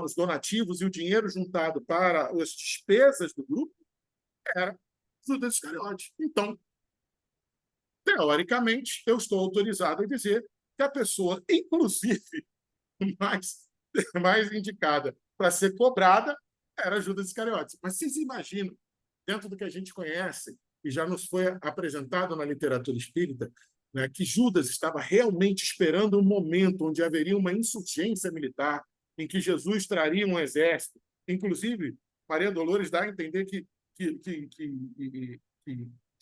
os donativos e o dinheiro juntado para as despesas do grupo era Judas Iscariotes. Então, teoricamente, eu estou autorizado a dizer que a pessoa, inclusive, mais indicada para ser cobrada era Judas Iscariotes. Mas vocês imaginam, dentro do que a gente conhece, e já nos foi apresentado na literatura espírita, né, que Judas estava realmente esperando um momento onde haveria uma insurgência militar, em que Jesus traria um exército. Inclusive, Maria Dolores dá a entender que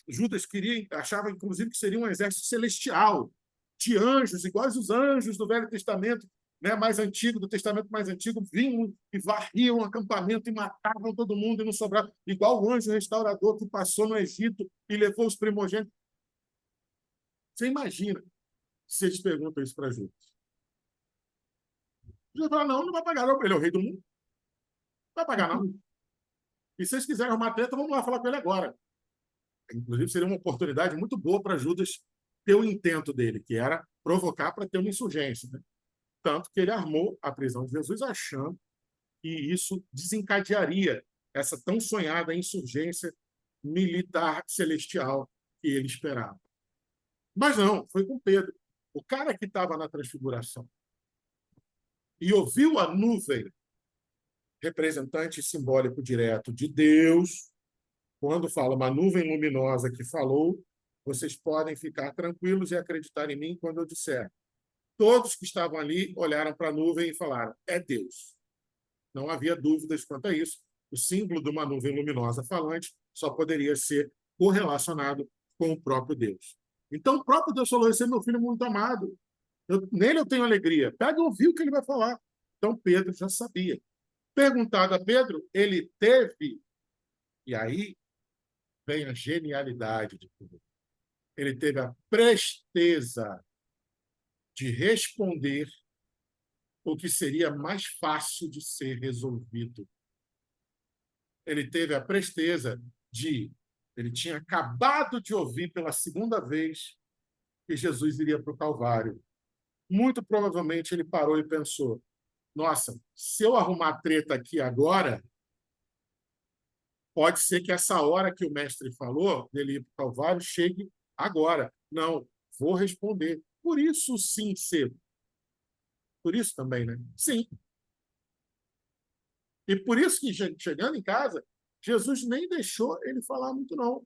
Judas achava, inclusive, que seria um exército celestial, de anjos, iguais os anjos do Velho Testamento, né, mais antigo, do Testamento mais antigo, vinham e varriam o acampamento e matavam todo mundo e não sobrava, igual o anjo restaurador que passou no Egito e levou os primogênitos. Você imagina se eles perguntam isso para Judas? Judas fala, não vai pagar, não. Ele é o rei do mundo. Não vai pagar, não. E se vocês quiserem arrumar treta, vamos lá falar com ele agora. Inclusive, seria uma oportunidade muito boa para Judas ter o intento dele, que era provocar para ter uma insurgência. Né? Tanto que ele armou a prisão de Jesus achando que isso desencadearia essa tão sonhada insurgência militar celestial que ele esperava. Mas não, foi com Pedro. O cara que estava na transfiguração e ouviu a nuvem, representante simbólico direto de Deus, quando fala uma nuvem luminosa que falou, vocês podem ficar tranquilos e acreditar em mim quando eu disser. Todos que estavam ali olharam para a nuvem e falaram, é Deus. Não havia dúvidas quanto a isso. O símbolo de uma nuvem luminosa falante só poderia ser correlacionado com o próprio Deus. Então, o próprio Deus falou, esse é meu filho muito amado. Nele eu tenho alegria. Pega e ouvir o que ele vai falar. Então, Pedro já sabia. Perguntado a Pedro, ele teve, e aí vem a genialidade de tudo. Ele teve a presteza de responder o que seria mais fácil de ser resolvido. Ele teve a presteza de... Ele tinha acabado de ouvir pela segunda vez que Jesus iria para o Calvário. Muito provavelmente ele parou e pensou, nossa, se eu arrumar treta aqui agora, pode ser que essa hora que o mestre falou, dele ir para o Calvário, chegue agora. Não, vou responder. Por isso, sim, cedo. Por isso também, né? Sim. E por isso que, chegando em casa, Jesus nem deixou ele falar muito, não.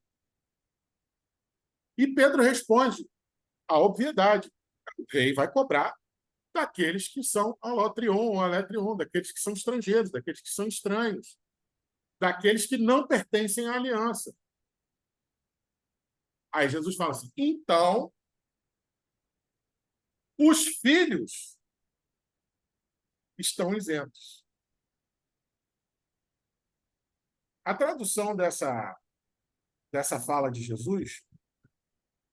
E Pedro responde a obviedade. O rei vai cobrar daqueles que são alotrion ou aletrion, daqueles que são estrangeiros, daqueles que são estranhos, daqueles que não pertencem à aliança. Aí Jesus fala assim, então, os filhos estão isentos. A tradução dessa fala de Jesus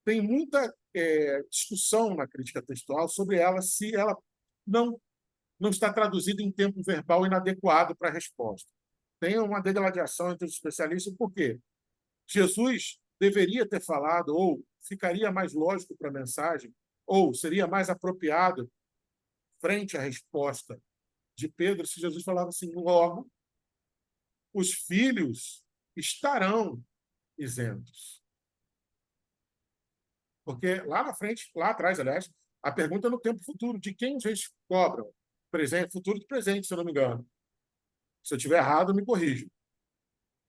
tem muita discussão na crítica textual sobre ela, se ela não está traduzida em tempo verbal inadequado para a resposta. Tem uma degladiação entre os especialistas, por quê? Jesus deveria ter falado, ou ficaria mais lógico para a mensagem, ou seria mais apropriado frente à resposta de Pedro se Jesus falava assim, logo, os filhos estarão isentos. Porque lá na frente, lá atrás, aliás, a pergunta é no tempo futuro, de quem vocês cobram? Presente, futuro de presente, se eu não me engano. Se eu estiver errado, me corrijo.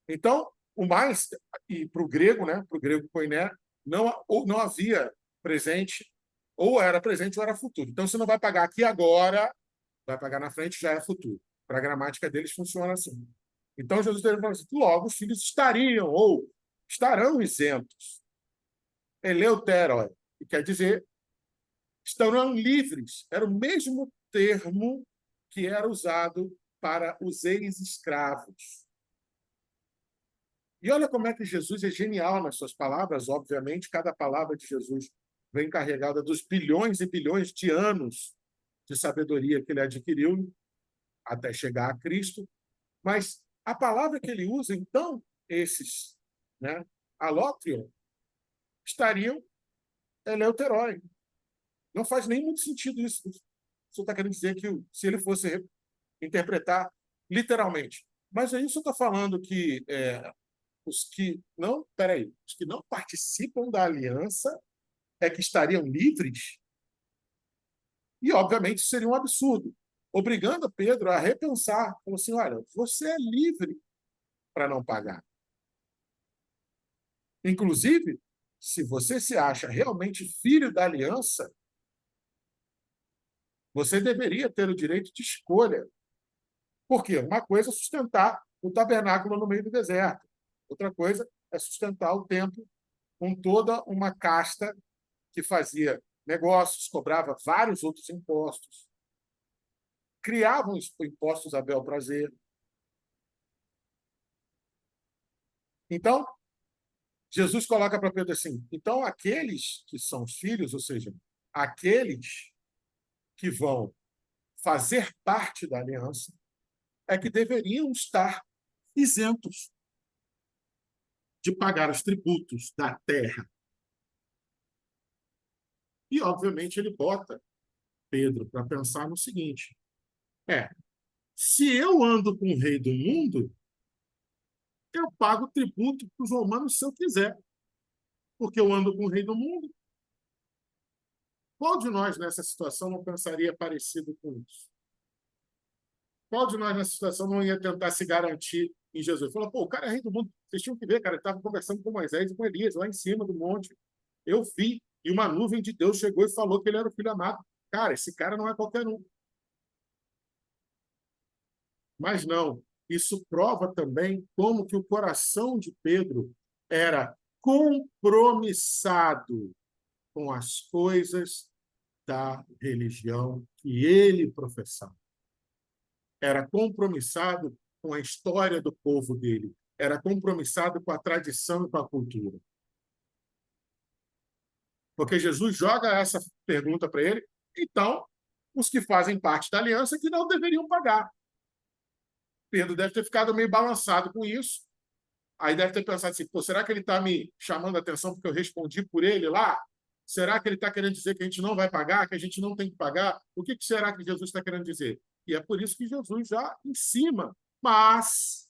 Então, o mais, e para o grego, né, para o grego koiné, não havia presente, ou era presente ou era futuro. Então, você não vai pagar aqui agora, vai pagar na frente, já é futuro. Para a gramática deles funciona assim. Então, Jesus teria falado assim, logo os filhos estariam ou estarão isentos. Eleuteroi, que quer dizer, estarão livres. Era o mesmo termo que era usado para os ex-escravos. E olha como é que Jesus é genial nas suas palavras. Obviamente, cada palavra de Jesus vem carregada dos bilhões e bilhões de anos de sabedoria que ele adquiriu até chegar a Cristo. Mas a palavra que ele usa, então, esses, né, alótrion, estariam eleuteroi. Não faz nem muito sentido isso. Você está querendo dizer que se ele fosse interpretar literalmente. Mas aí você está falando que os que não participam da aliança é que estariam livres? E, obviamente, isso seria um absurdo, obrigando Pedro a repensar. Falou assim, olha, você é livre para não pagar. Inclusive, se você se acha realmente filho da aliança, você deveria ter o direito de escolha. Por quê? Uma coisa é sustentar o tabernáculo no meio do deserto. Outra coisa é sustentar o templo com toda uma casta que fazia negócios, cobrava vários outros impostos, criavam impostos a bel prazer. Então, Jesus coloca para Pedro assim, então aqueles que são os filhos, ou seja, aqueles que vão fazer parte da aliança, é que deveriam estar isentos de pagar os tributos da terra. E, obviamente, ele bota Pedro para pensar no seguinte, se eu ando com o rei do mundo, eu pago tributo para os romanos se eu quiser, porque eu ando com o rei do mundo. Qual de nós nessa situação não pensaria parecido com isso? Qual de nós nessa situação não ia tentar se garantir em Jesus? Falou, pô, o cara é rei do mundo. Vocês tinham que ver, cara, ele estava conversando com Moisés e com Elias, lá em cima do monte. Eu vi, e uma nuvem de Deus chegou e falou que ele era o filho amado. Cara, esse cara não é qualquer um. Mas não, isso prova também como que o coração de Pedro era compromissado com as coisas da religião que ele professava. Era compromissado com a história do povo dele. Era compromissado com a tradição e com a cultura. Porque Jesus joga essa pergunta para ele, então, os que fazem parte da aliança que não deveriam pagar. Pedro deve ter ficado meio balançado com isso. Aí deve ter pensado assim, pô, será que ele está me chamando a atenção porque eu respondi por ele lá? Será que ele está querendo dizer que a gente não vai pagar, que a gente não tem que pagar? O que será que Jesus está querendo dizer? E é por isso que Jesus já em cima. Mas,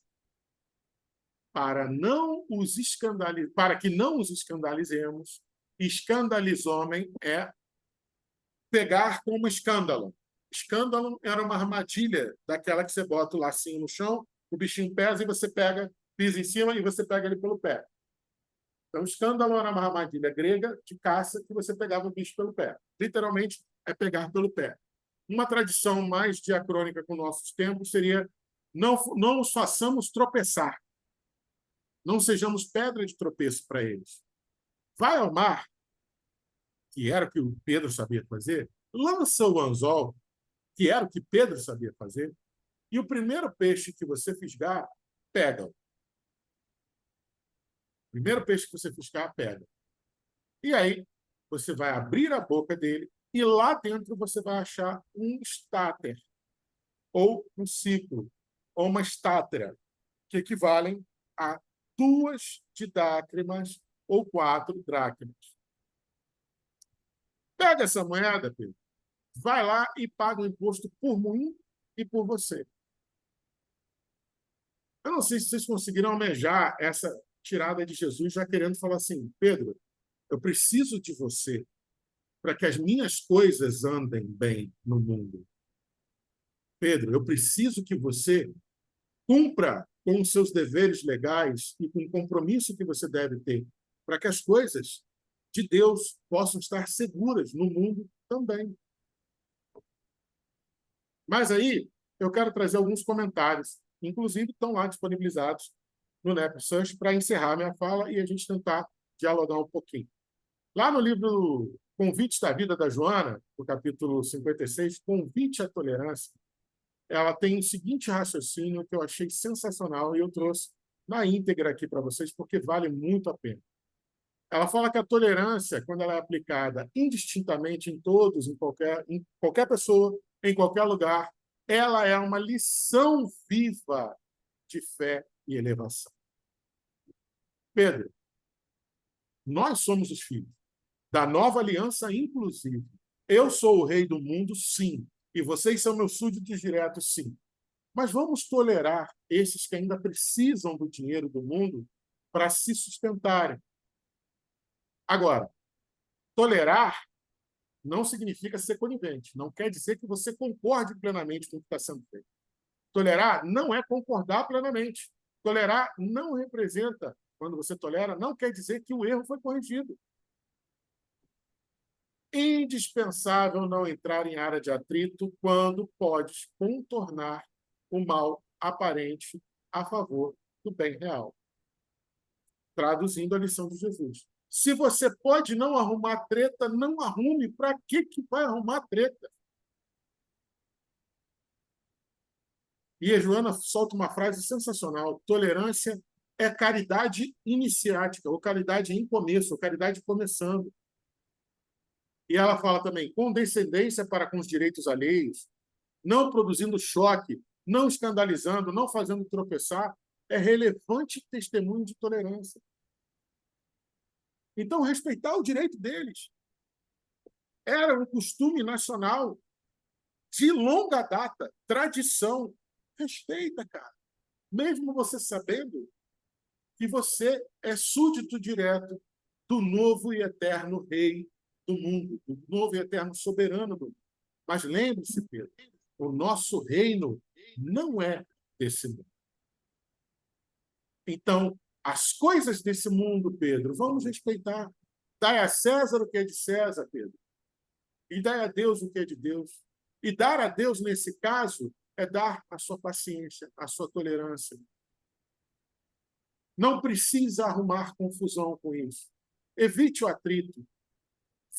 para que não os escandalizemos, escandalizomem é pegar como escândalo. Escândalo era uma armadilha daquela que você bota o lacinho no chão, o bichinho pesa e você pisa em cima e você pega ele pelo pé. Então, escândalo era uma armadilha grega de caça que você pegava o bicho pelo pé. Literalmente, é pegar pelo pé. Uma tradição mais diacrônica com nossos tempos seria não os façamos tropeçar. Não sejamos pedra de tropeço para eles. Vai ao mar, que era o que o Pedro sabia fazer, lança o anzol, que era o que Pedro sabia fazer, e o primeiro peixe que você fisgar, pega-o. O primeiro peixe que você fisgar, pega. E aí, você vai abrir a boca dele e lá dentro você vai achar um estáter, ou um ciclo, ou uma estátera, que equivalem a 2 didácrimas ou 4 dracmas. Pega essa moeda, Pedro, vai lá e paga o imposto por mim e por você. Eu não sei se vocês conseguiram almejar essa tirada de Jesus, já querendo falar assim, Pedro, eu preciso de você para que as minhas coisas andem bem no mundo. Pedro, eu preciso que você cumpra com os seus deveres legais e com o compromisso que você deve ter para que as coisas de Deus possam estar seguras no mundo também. Mas aí eu quero trazer alguns comentários inclusive, estão lá disponibilizados no NEPSearch para encerrar minha fala e a gente tentar dialogar um pouquinho. Lá no livro Convites da Vida da Joana, no capítulo 56, Convite à Tolerância, ela tem o seguinte raciocínio que eu achei sensacional e eu trouxe na íntegra aqui para vocês, porque vale muito a pena. Ela fala que a tolerância, quando ela é aplicada indistintamente em todos, em qualquer pessoa, em qualquer lugar, ela é uma lição viva de fé e elevação. Pedro, nós somos os filhos da nova aliança, inclusive. Eu sou o rei do mundo, sim, e vocês são meus súditos diretos, sim. Mas vamos tolerar esses que ainda precisam do dinheiro do mundo para se sustentarem. Agora, tolerar não significa ser conivente, não quer dizer que você concorde plenamente com o que está sendo feito. Tolerar não é concordar plenamente. Tolerar não representa, quando você tolera, não quer dizer que o erro foi corrigido. Indispensável não entrar em área de atrito quando podes contornar o mal aparente a favor do bem real. Traduzindo a lição de Jesus. Se você pode não arrumar treta, não arrume. Para que vai arrumar treta? E a Joana solta uma frase sensacional. Tolerância é caridade iniciática, ou caridade em começo, ou caridade começando. E ela fala também, condescendência para com os direitos alheios, não produzindo choque, não escandalizando, não fazendo tropeçar, é relevante testemunho de tolerância. Então, respeitar o direito deles era um costume nacional de longa data, tradição. Respeita, cara. Mesmo você sabendo que você é súdito direto do novo e eterno rei do mundo, do novo e eterno soberano do mundo. Mas lembre-se, Pedro, o nosso reino não é desse mundo. Então, as coisas desse mundo, Pedro, vamos respeitar. Dai a César o que é de César, Pedro. E dai a Deus o que é de Deus. E dar a Deus, nesse caso, é dar a sua paciência, a sua tolerância. Não precisa arrumar confusão com isso. Evite o atrito.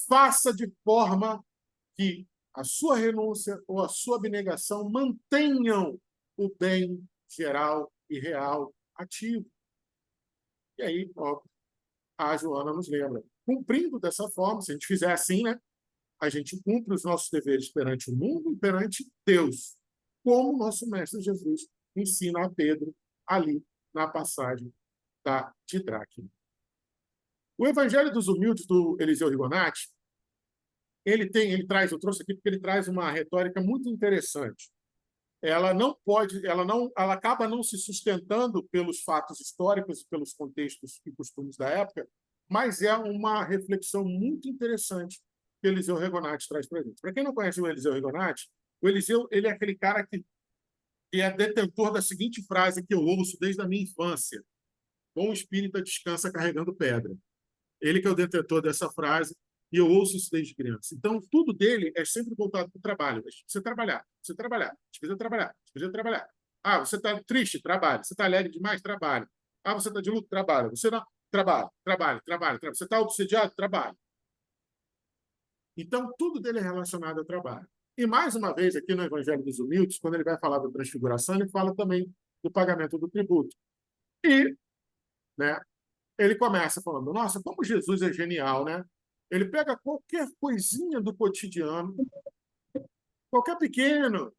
Faça de forma que a sua renúncia ou a sua abnegação mantenham o bem geral e real ativo. E aí, ó, a Joana nos lembra. Cumprindo dessa forma, se a gente fizer assim, né, a gente cumpre os nossos deveres perante o mundo e perante Deus, como o nosso Mestre Jesus ensina a Pedro ali na passagem da Didraque. O Evangelho dos Humildes, do Eliseu Rigonati, ele traz, eu trouxe aqui porque ele traz uma retórica muito interessante. Ela acaba não se sustentando pelos fatos históricos, pelos contextos e costumes da época, mas é uma reflexão muito interessante que o Eliseu Rigonati traz para a gente. Para quem não conhece o Eliseu Rigonati, o Eliseu ele é aquele cara que é detentor da seguinte frase que eu ouço desde a minha infância: bom espírita descansa carregando pedra. Ele que é o detentor dessa frase, e eu ouço isso desde criança. Então, tudo dele é sempre voltado para o trabalho. Você trabalhar, você trabalhar, você precisa trabalhar, você precisa trabalhar. Ah, você está triste? Trabalho. Você está alegre demais? Trabalho. Ah, você está de luto? Trabalho. Você não... Trabalho, trabalho, trabalho, trabalho. Você está obsediado? Trabalho. Então, tudo dele é relacionado ao trabalho. E, mais uma vez, aqui no Evangelho dos Humildes, quando ele vai falar da transfiguração, ele fala também do pagamento do tributo. E, né, ele começa falando, nossa, como Jesus é genial, né? Ele pega qualquer coisinha do cotidiano, qualquer pequeno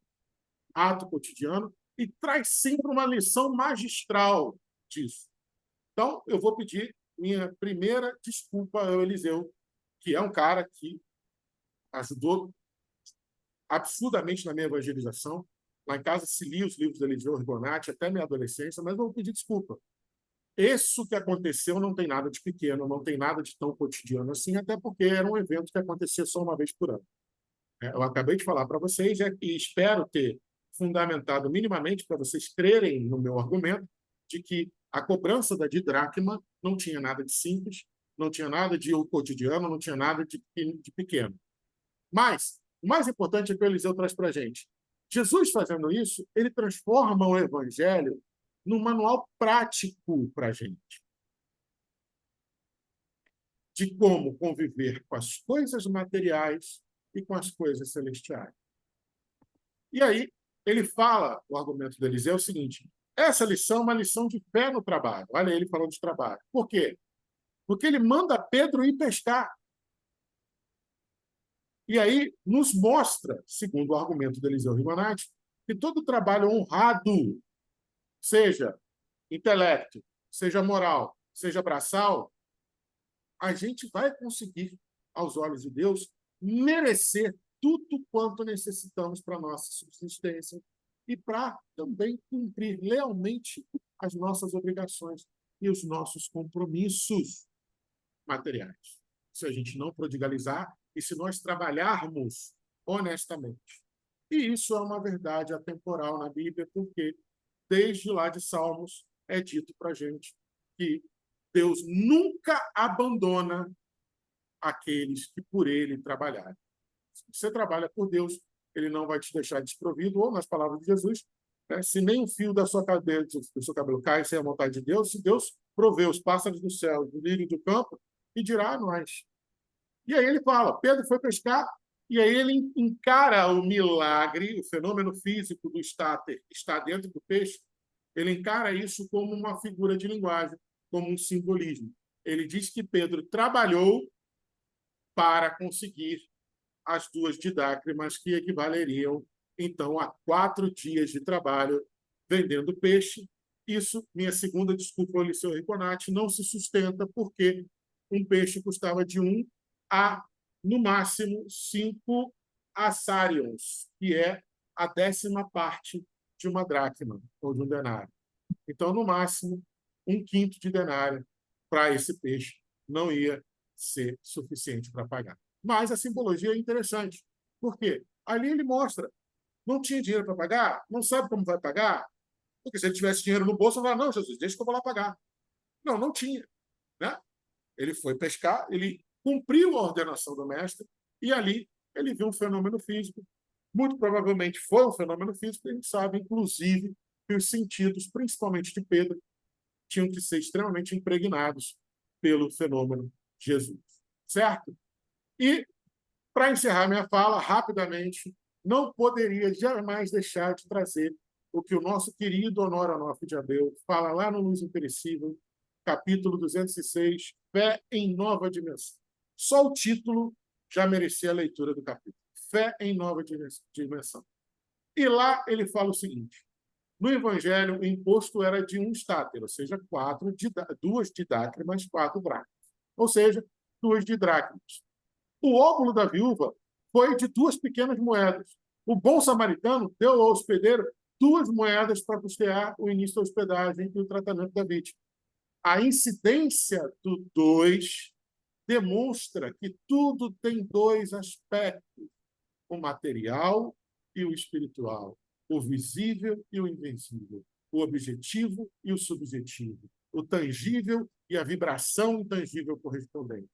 ato cotidiano, e traz sempre uma lição magistral disso. Então, eu vou pedir minha primeira desculpa ao Eliseu, que é um cara que ajudou absurdamente na minha evangelização. Lá em casa se lia os livros do Eliseu Rigonati até minha adolescência, mas eu vou pedir desculpa. Isso que aconteceu não tem nada de pequeno, não tem nada de tão cotidiano assim, até porque era um evento que acontecia só uma vez por ano. Eu acabei de falar para vocês e espero ter fundamentado minimamente para vocês crerem no meu argumento de que a cobrança da didracma não tinha nada de simples, não tinha nada de cotidiano, não tinha nada de pequeno. Mas o mais importante é que o Eliseu traz para a gente. Jesus, fazendo isso, ele transforma o evangelho num manual prático para a gente, de como conviver com as coisas materiais e com as coisas celestiais. E aí, ele fala, o argumento de Eliseu é o seguinte: essa lição é uma lição de fé no trabalho. Olha ele falando de trabalho. Por quê? Porque ele manda Pedro ir pescar. E aí nos mostra, segundo o argumento de Eliseu Rigonati, que todo trabalho honrado, seja intelecto, seja moral, seja braçal, a gente vai conseguir, aos olhos de Deus, merecer tudo quanto necessitamos para a nossa subsistência e para também cumprir lealmente as nossas obrigações e os nossos compromissos materiais. Se a gente não prodigalizar e se nós trabalharmos honestamente. E isso é uma verdade atemporal na Bíblia, porque desde lá de Salmos é dito para a gente que Deus nunca abandona aqueles que por ele trabalharem. Se você trabalha por Deus, ele não vai te deixar desprovido, ou, nas palavras de Jesus, né, se nem um fio da sua cabeça, do seu cabelo cai sem a vontade de Deus, se Deus provê os pássaros do céu, do lírio do campo, e dirá a nós. E aí ele fala, Pedro foi pescar, e aí ele encara o milagre, o fenômeno físico do estar dentro do peixe, ele encara isso como uma figura de linguagem, como um simbolismo. Ele diz que Pedro trabalhou para conseguir as 2 didácrimas, que equivaleriam, então, a 4 dias de trabalho vendendo peixe. Isso, minha segunda desculpa ao Liceu Riconati, não se sustenta, porque um peixe custava de 1 a, no máximo, 5 assarions, que é a 10ª parte de uma dracma, ou de um denário. Então, no máximo, 1/5 de denário para esse peixe não ia ser suficiente para pagar. Mas a simbologia é interessante. Por quê? Ali ele mostra, não tinha dinheiro para pagar, não sabe como vai pagar, porque se ele tivesse dinheiro no bolso, ele vai, não, Jesus, deixa que eu vou lá pagar. Não, não tinha. Né? Ele foi pescar, ele cumpriu a ordenação do mestre, e ali ele viu um fenômeno físico. Muito provavelmente foi um fenômeno físico, a gente sabe, inclusive, que os sentidos, principalmente de Pedro, tinham que ser extremamente impregnados pelo fenômeno Jesus. Certo? E, para encerrar minha fala, rapidamente, não poderia jamais deixar de trazer o que o nosso querido Honório Onofre de Abreu fala lá no Luz Imperecível, capítulo 206, Fé em Nova Dimensão. Só o título já merecia a leitura do capítulo. Fé em Nova Dimensão. E lá ele fala o seguinte: no Evangelho, o imposto era de 1 estáter, ou seja, 2 didácrimas, 4 dracmas. Ou seja, 2 didracmas. O óbolo da viúva foi de 2 pequenas moedas. O bom samaritano deu ao hospedeiro 2 moedas para custear o início da hospedagem e o tratamento da vítima. A incidência do 2 demonstra que tudo tem 2 aspectos: o material e o espiritual, o visível e o invisível, o objetivo e o subjetivo, o tangível e a vibração intangível correspondente.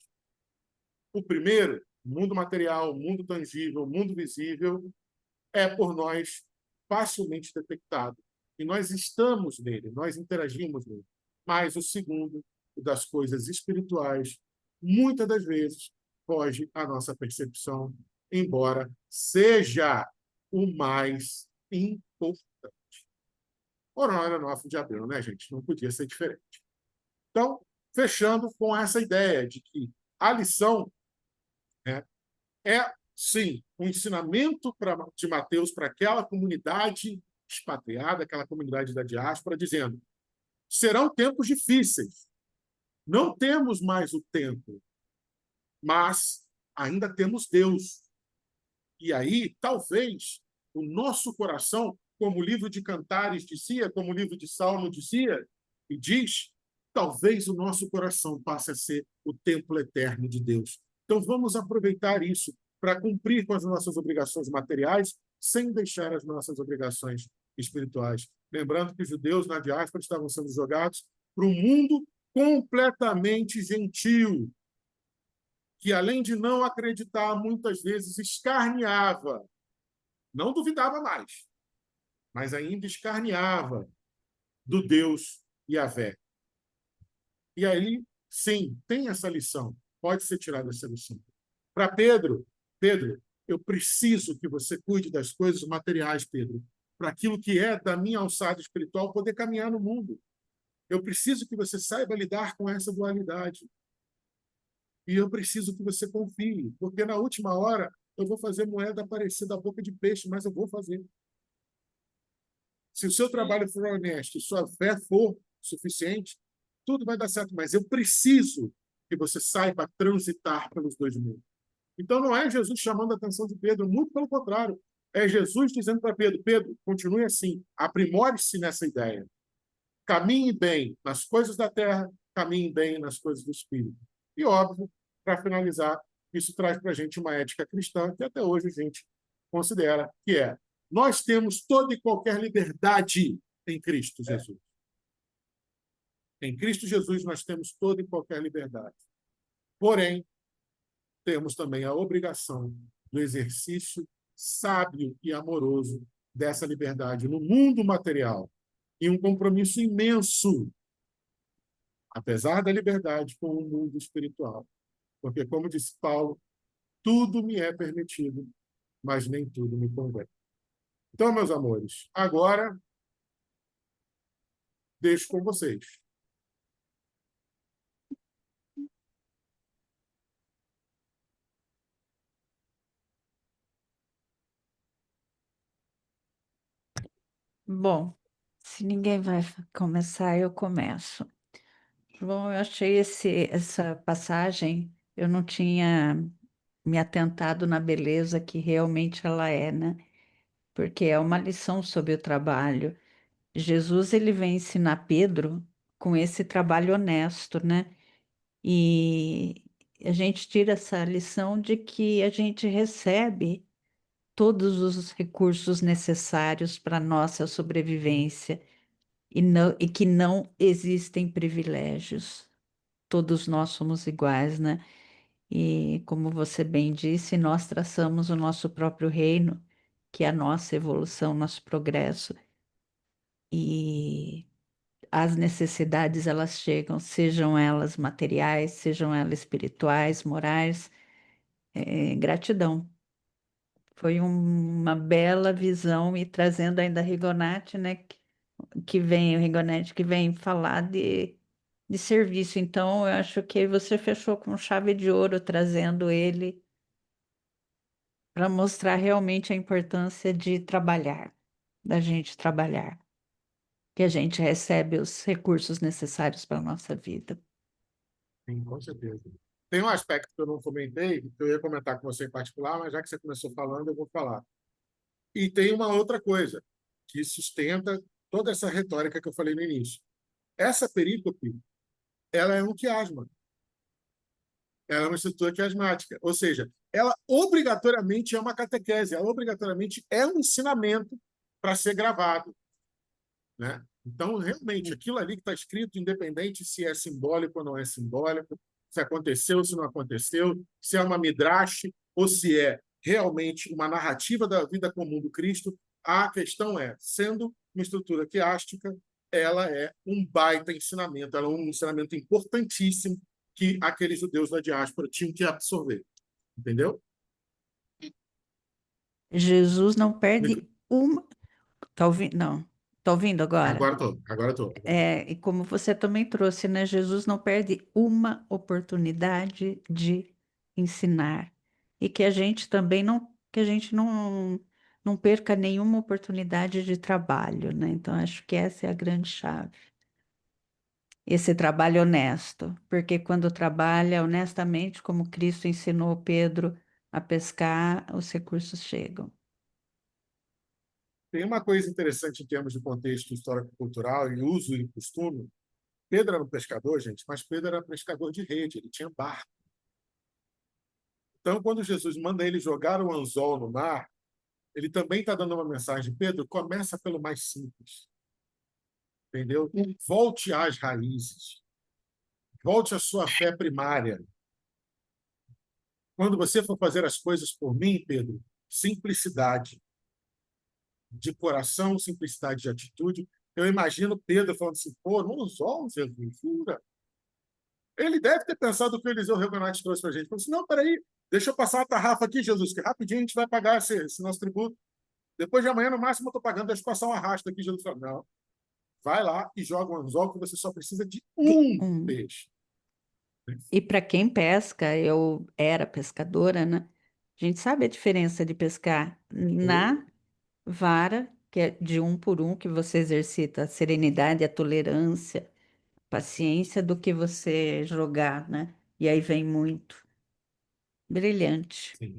O primeiro, mundo material, mundo tangível, mundo visível, é por nós facilmente detectado. E nós estamos nele, nós interagimos nele. Mas o segundo, o das coisas espirituais, muitas das vezes foge à nossa percepção, embora seja o mais importante. Honório Onofre de Abreu, né, gente? Não podia ser diferente. Então, fechando com essa ideia de que a lição, né, é, sim, um ensinamento de Mateus para aquela comunidade expatriada, aquela comunidade da diáspora, dizendo: serão tempos difíceis. Não temos mais o templo, mas ainda temos Deus. E aí, talvez, o nosso coração, como o livro de Cantares dizia, como o livro de Salmo dizia, e diz, talvez o nosso coração passe a ser o templo eterno de Deus. Então, vamos aproveitar isso para cumprir com as nossas obrigações materiais, sem deixar as nossas obrigações espirituais. Lembrando que os judeus na diáspora estavam sendo jogados para um mundo completamente gentil, que, além de não acreditar, muitas vezes escarneava Não duvidava mais, mas ainda escarneava do Deus Yahvé. E aí, sim, tem essa lição. Pode ser tirada essa lição. Para Pedro, Pedro, eu preciso que você cuide das coisas materiais, Pedro, para aquilo que é da minha alçada espiritual poder caminhar no mundo. Eu preciso que você saiba lidar com essa dualidade. E eu preciso que você confie, porque na última hora eu vou fazer moeda aparecer da boca de peixe, mas eu vou fazer. Se o seu trabalho for honesto, sua fé for suficiente, tudo vai dar certo, mas eu preciso que você saiba transitar pelos dois mundos. Então não é Jesus chamando a atenção de Pedro, muito pelo contrário. É Jesus dizendo para Pedro, Pedro, continue assim, aprimore-se nessa ideia. Caminhe bem nas coisas da terra, caminhe bem nas coisas do Espírito. E, óbvio, para finalizar, isso traz para a gente uma ética cristã que até hoje a gente considera que é: nós temos toda e qualquer liberdade em Cristo Jesus. Em Cristo Jesus nós temos toda e qualquer liberdade. Porém, temos também a obrigação do exercício sábio e amoroso dessa liberdade no mundo material e um compromisso imenso, apesar da liberdade, com o mundo espiritual. Porque, como disse Paulo, tudo me é permitido, mas nem tudo me convém. Então, meus amores, agora deixo com vocês. Bom, se ninguém vai começar, eu começo. Bom, eu achei essa passagem, eu não tinha me atentado na beleza que realmente ela é, né? Porque é uma lição sobre o trabalho. Jesus, ele vem ensinar Pedro com esse trabalho honesto, né? E a gente tira essa lição de que a gente recebe todos os recursos necessários para a nossa sobrevivência e que não existem privilégios. Todos nós somos iguais, né? E como você bem disse, nós traçamos o nosso próprio reino, que é a nossa evolução, nosso progresso. E as necessidades elas chegam, sejam elas materiais, sejam elas espirituais, morais. Gratidão. Foi uma bela visão e trazendo ainda Rigonati, né? Que vem, o Rigonetti que vem falar de serviço. Então, eu acho que você fechou com chave de ouro, trazendo ele para mostrar realmente a importância de trabalhar, da gente trabalhar, que a gente recebe os recursos necessários para a nossa vida. Sim, com certeza. Tem um aspecto que eu não comentei, que eu ia comentar com você em particular, mas já que você começou falando, eu vou falar. E tem uma outra coisa que sustenta toda essa retórica que eu falei no início. Essa perícope, ela é um quiasma. Ela é uma estrutura quiasmática. Ou seja, ela obrigatoriamente é uma catequese, ela obrigatoriamente é um ensinamento para ser gravado, né? Então, realmente, aquilo ali que está escrito, independente se é simbólico ou não é simbólico, se aconteceu ou se não aconteceu, se é uma midrash ou se é realmente uma narrativa da vida comum do Cristo, a questão é, sendo uma estrutura quiástica, ela é um baita ensinamento, ela é um ensinamento importantíssimo que aqueles judeus da diáspora tinham que absorver. Entendeu? Jesus não perde uma. Tá ouvindo? Não. Tá ouvindo agora? Agora estou. E como você também trouxe, né? Jesus não perde uma oportunidade de ensinar. E que a gente também que a gente não perca nenhuma oportunidade de trabalho, né? Então, acho que essa é a grande chave. Esse trabalho honesto, porque quando trabalha honestamente, como Cristo ensinou Pedro a pescar, os recursos chegam. Tem uma coisa interessante em termos de contexto histórico-cultural e uso e costume. Pedro era um pescador, gente, mas Pedro era pescador de rede, ele tinha barco. Então, quando Jesus manda ele jogar o anzol no mar, ele também está dando uma mensagem. Pedro, começa pelo mais simples. Entendeu? Volte às raízes. Volte à sua fé primária. Quando você for fazer as coisas por mim, Pedro, simplicidade. de coração, simplicidade de atitude. Eu imagino Pedro falando assim, pô, nos olhos, Jesus, jura? Ele deve ter pensado o que o Eliseu Regonati trouxe para a gente. Falou assim, não, peraí, deixa eu passar uma tarrafa aqui, Jesus, que rapidinho a gente vai pagar esse nosso tributo. Depois de amanhã, no máximo, eu estou pagando, deixa eu passar um arrasto aqui. Jesus falou, não, vai lá e joga um anzol que você só precisa de um peixe. E para quem pesca, eu era pescadora, né? A gente sabe a diferença de pescar na vara, que é de um por um, que você exercita a serenidade, a tolerância, paciência, do que você jogar, né? E aí vem muito. Brilhante. Sim,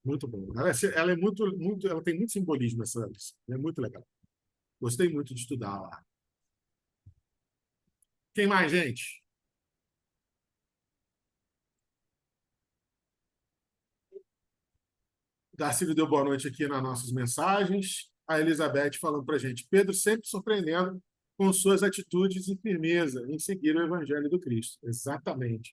muito bom. Ela é muito, ela tem muito simbolismo essa lição. É muito legal. Gostei muito de estudar lá. Quem mais, gente? Darcílio deu boa noite aqui nas nossas mensagens. A Elizabeth falando para a gente. Pedro sempre surpreendendo com suas atitudes e firmeza em seguir o Evangelho do Cristo. Exatamente.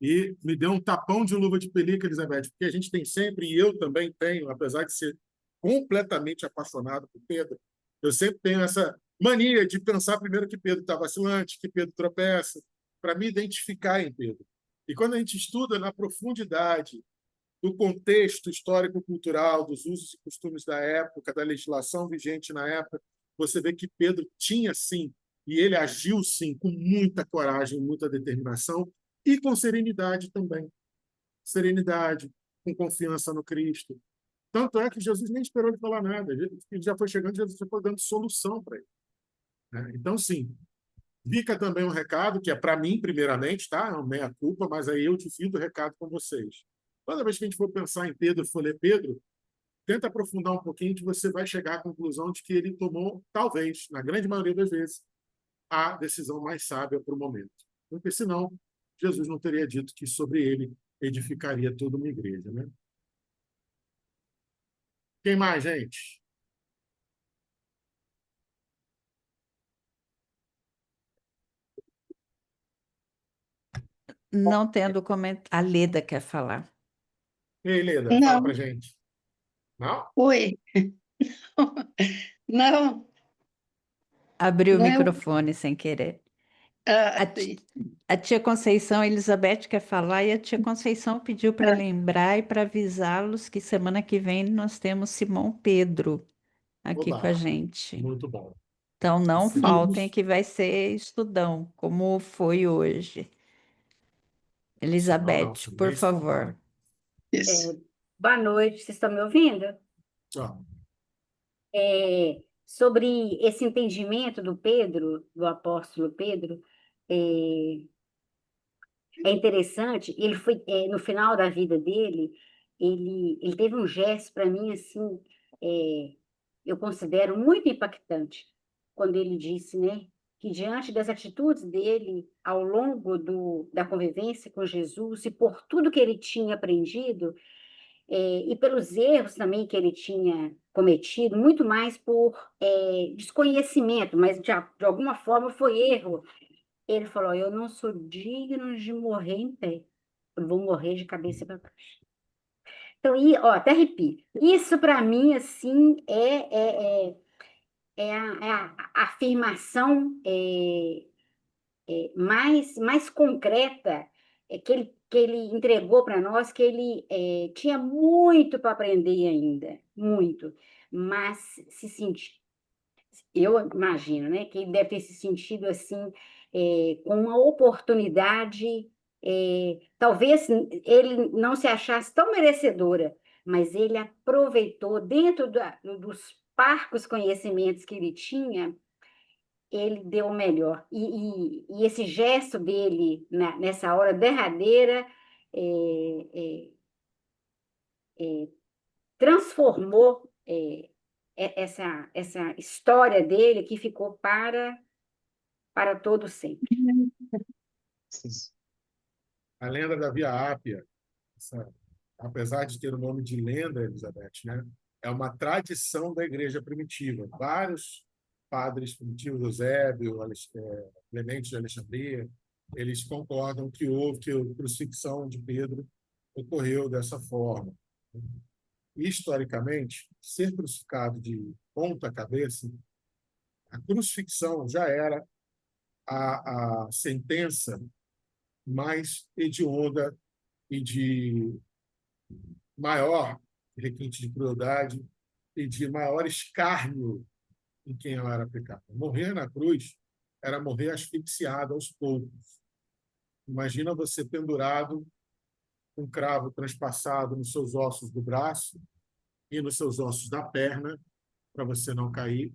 E me deu um tapão de luva de pelica, Elizabeth, porque a gente tem sempre, e eu também tenho, apesar de ser completamente apaixonado por Pedro, eu sempre tenho essa mania de pensar primeiro que Pedro está vacilante, que Pedro tropeça, para me identificar em Pedro. E quando a gente estuda na profundidade do contexto histórico-cultural, dos usos e costumes da época, da legislação vigente na época, você vê que Pedro tinha, sim, e ele agiu, sim, com muita coragem, muita determinação e com serenidade também. Serenidade, com confiança no Cristo. Tanto é que Jesus nem esperou ele falar nada. Ele já foi chegando, Jesus já foi dando solução para ele. Então, sim, fica também um recado, que é para mim, primeiramente, tá? É uma meia-culpa, mas aí eu divido o recado com vocês. Toda vez que a gente for pensar em Pedro, for ler Pedro, tenta aprofundar um pouquinho que você vai chegar à conclusão de que ele tomou, talvez, na grande maioria das vezes, a decisão mais sábia para o momento. Porque senão, Jesus não teria dito que sobre ele edificaria toda uma igreja, né? Quem mais, gente? Não tendo comentário. A Leda quer falar. Ei, Leda, fala para Não, gente. Não? oi. Não, Abriu o não. microfone sem querer. Ah, A, ti- a tia Conceição, a Elizabeth quer falar e a tia Conceição pediu para lembrar e para avisá-los que semana que vem nós temos Simão Pedro aqui com a Oba, gente. muito bom. Então não faltem Seguimos. que vai ser estudão, como foi hoje. Não, Elizabeth, sem por nem se favor. compara. isso. Boa noite, vocês estão me ouvindo? Tchau. Sobre esse entendimento do Pedro, do apóstolo Pedro, é, é interessante. Ele foi, no final da vida dele, ele teve um gesto para mim assim, é, eu considero muito impactante, quando ele disse, né, que diante das atitudes dele ao longo da convivência com Jesus e por tudo que ele tinha aprendido, e pelos erros também que ele tinha cometido, muito mais por desconhecimento, mas de alguma forma foi erro. Ele falou: eu não sou digno de morrer em pé, eu vou morrer de cabeça para baixo. Então, ó, até arrepio. Isso para mim, assim, é a afirmação mais concreta que ele entregou para nós, que ele tinha muito para aprender ainda, muito, mas se sentiu, eu imagino, né, que ele deve ter se sentido assim, com uma oportunidade, talvez ele não se achasse tão merecedora, mas ele aproveitou dentro dos parcos conhecimentos que ele tinha, ele deu o melhor. E esse gesto dele nessa hora derradeira é, transformou essa história dele que ficou para todo sempre. A lenda da Via Ápia, apesar de ter o nome de lenda, Elizabeth, né, é uma tradição da igreja primitiva. Vários padres primitivos, Eusébio, Clemente de Alexandria, eles concordam que a crucifixão de Pedro ocorreu dessa forma. historicamente, ser crucificado de ponta cabeça, a crucifixão já era a sentença mais hedionda e de maior requinte de crueldade e de maior escárnio em quem ela era aplicada. Morrer na cruz era morrer asfixiado aos poucos. Imagina você pendurado, com um cravo transpassado nos seus ossos do braço e nos seus ossos da perna, para você não cair,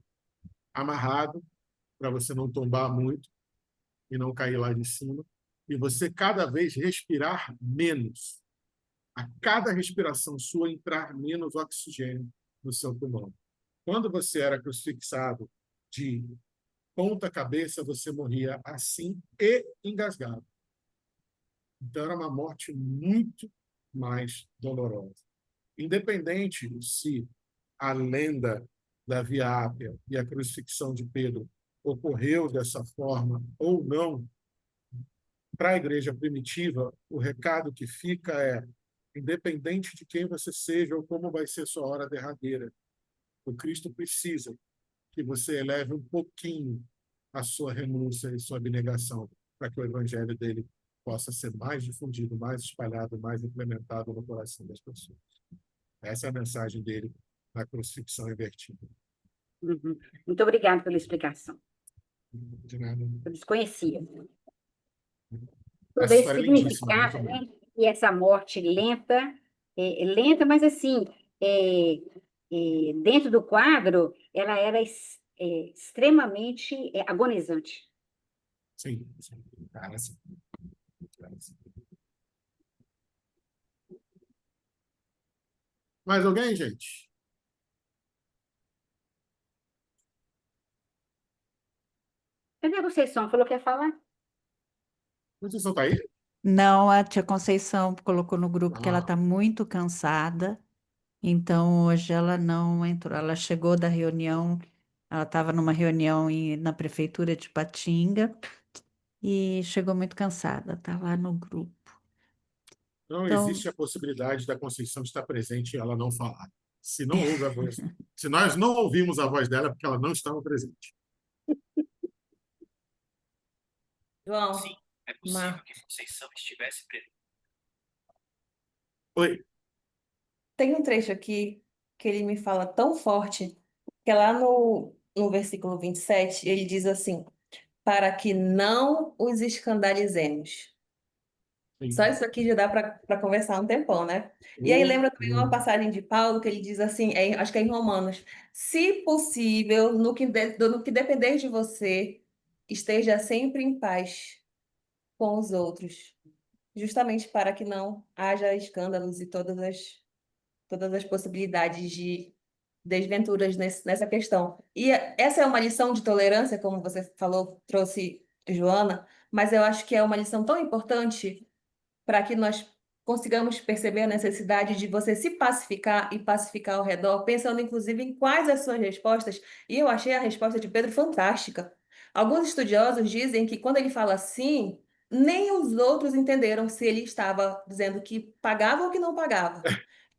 amarrado, para você não tombar muito e não cair lá de cima, e você cada vez respirar menos. A cada respiração sua entrar menos oxigênio no seu pulmão. Quando você era crucifixado de ponta cabeça, você morria assim e engasgado. Então era uma morte muito mais dolorosa. Independente se a lenda da Via Ápia e a crucifixão de Pedro ocorreu dessa forma ou não, para a igreja primitiva, o recado que fica é: independente de quem você seja ou como vai ser sua hora derradeira, o Cristo precisa que você eleve um pouquinho a sua renúncia e sua abnegação, para que o evangelho dele possa ser mais difundido, mais espalhado, mais implementado no coração das pessoas. Essa é a mensagem dele na crucifixão invertida. Uhum. Muito obrigada pela explicação. De nada. Eu desconhecia. Todo Essa esse história é lindíssima, significado, muito né? E essa morte lenta, lenta, mas assim, dentro do quadro, ela era extremamente agonizante. sim, sim. Cara, sim. Cara, sim. Mais alguém, gente? Cadê a Conceição? Falou que ia falar? Conceição está aí? Não, a tia Conceição colocou no grupo que ela Ah, está muito cansada, então hoje ela não entrou. Ela chegou da reunião, ela estava numa reunião na prefeitura de Patinga e chegou muito cansada, está lá no grupo. não Então, existe a possibilidade da Conceição estar presente e ela não falar. Se não houve a voz, se nós não ouvimos a voz dela, é porque ela não estava presente. João, Sim, é possível Mar, que Conceição estivesse presente. Oi. tem um trecho aqui que ele me fala tão forte, que é lá no versículo 27, ele diz assim: para que não os escandalizemos. Só isso aqui já dá para conversar um tempão, né? E aí lembra também uma passagem de Paulo que ele diz assim, acho que é em Romanos: se possível, no que depender de você, esteja sempre em paz com os outros, justamente para que não haja escândalos e todas as possibilidades de desventuras nessa questão. E essa é uma lição de tolerância, como você falou, trouxe Joana, mas eu acho que é uma lição tão importante para que nós consigamos perceber a necessidade de você se pacificar e pacificar ao redor, pensando inclusive em quais as suas respostas, e eu achei a resposta de Pedro fantástica. Alguns estudiosos dizem que quando ele fala assim, nem os outros entenderam se ele estava dizendo que pagava ou que não pagava.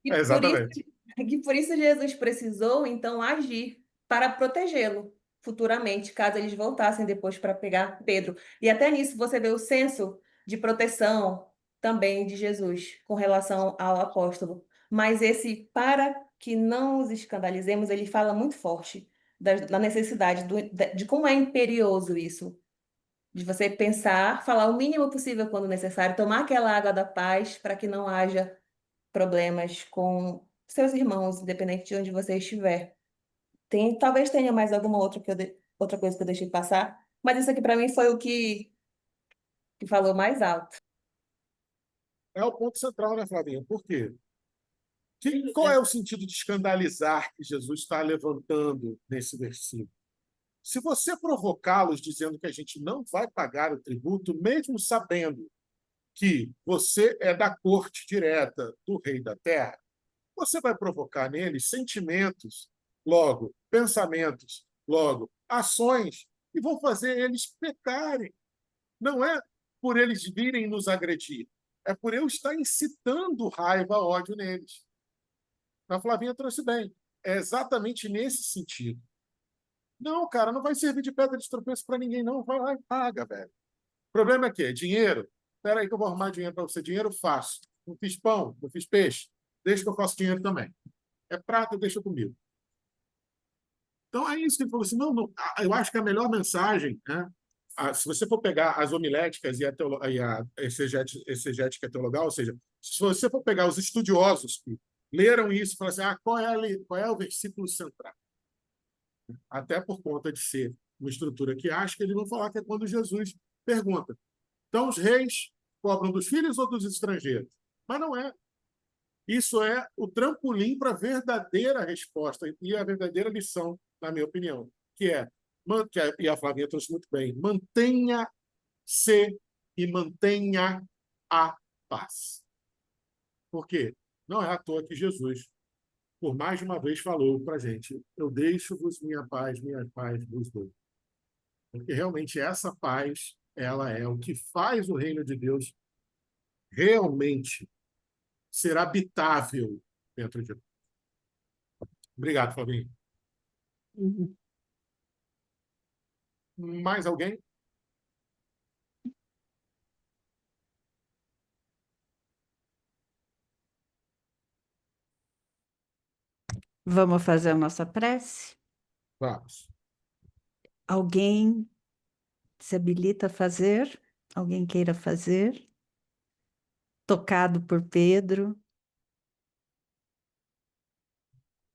E por isso, Exatamente. que por isso Jesus precisou, então, agir para protegê-lo futuramente, caso eles voltassem depois para pegar Pedro. E até nisso você vê o senso de proteção também de Jesus com relação ao apóstolo. Mas esse para que não os escandalizemos, ele fala muito forte da necessidade de como é imperioso isso. De você pensar, falar o mínimo possível quando necessário, tomar aquela água da paz para que não haja problemas com seus irmãos, independente de onde você estiver. Talvez tenha mais alguma outra coisa que eu deixei passar, mas isso aqui para mim foi o que falou mais alto. É o ponto central, né, Flavinha? Por quê? Qual é o sentido de escandalizar que Jesus está levantando nesse versículo? Se você provocá-los dizendo que a gente não vai pagar o tributo, mesmo sabendo que você é da corte direta do rei da terra, você vai provocar neles sentimentos, logo pensamentos, logo ações, e vão fazer eles pecarem. Não é por eles virem nos agredir, é por eu estar incitando raiva, ódio neles. A Flavinha trouxe bem. É exatamente nesse sentido. Não, cara, não vai servir de pedra de tropeço para ninguém, não. Vai lá e paga, velho. O problema é que dinheiro. Espera aí que eu vou arrumar dinheiro para você. Dinheiro faço. Não fiz pão, não fiz peixe. Deixa que eu faço dinheiro também. É prata, deixa comigo. Então é isso que ele falou assim. Não, não, eu acho que a melhor mensagem, né? Se você for pegar as homiléticas e a exegética teologal, ou seja, se você for pegar os estudiosos que leram isso e falar assim, qual é o versículo central? Até por conta de ser uma estrutura que acha que eles vão falar que é quando Jesus pergunta. Então, os reis cobram dos filhos ou dos estrangeiros? Mas não é. Isso é o trampolim para a verdadeira resposta e a verdadeira lição, na minha opinião, e a Flavinha trouxe muito bem, mantenha-se e mantenha a paz. Por quê? Não é à toa que Jesus, por mais de uma vez, falou para a gente, eu deixo-vos minha paz vos dou. Porque realmente essa paz, ela é o que faz o reino de Deus realmente ser habitável dentro de nós. Obrigado, Flavinho. Mais alguém? Vamos fazer a nossa prece? Vamos. Alguém se habilita a fazer? Alguém queira fazer? Tocado por Pedro?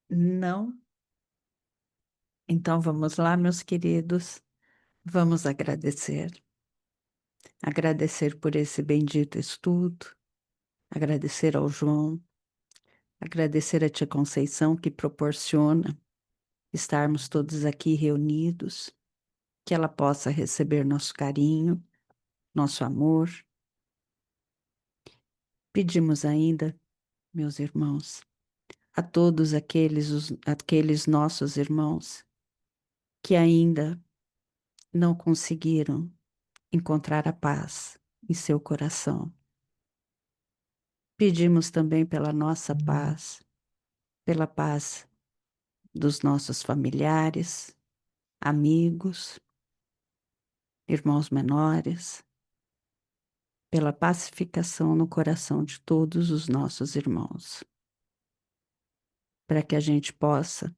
Não? Então vamos lá, meus queridos. Vamos agradecer. Agradecer por esse bendito estudo. Agradecer ao João. Agradecer a Tia Conceição que proporciona estarmos todos aqui reunidos. Que ela possa receber nosso carinho, nosso amor. Pedimos ainda, meus irmãos, a todos aqueles nossos irmãos que ainda não conseguiram encontrar a paz em seu coração. Pedimos também pela nossa paz, pela paz dos nossos familiares, amigos, irmãos menores, pela pacificação no coração de todos os nossos irmãos, para que a gente possa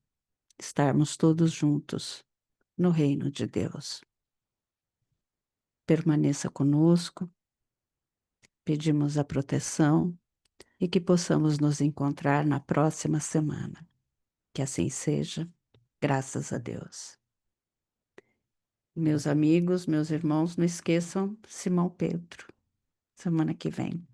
estarmos todos juntos no reino de Deus. Permaneça conosco, pedimos a proteção e que possamos nos encontrar na próxima semana. Que assim seja, graças a Deus. Meus amigos, meus irmãos, não esqueçam Simão Pedro, semana que vem.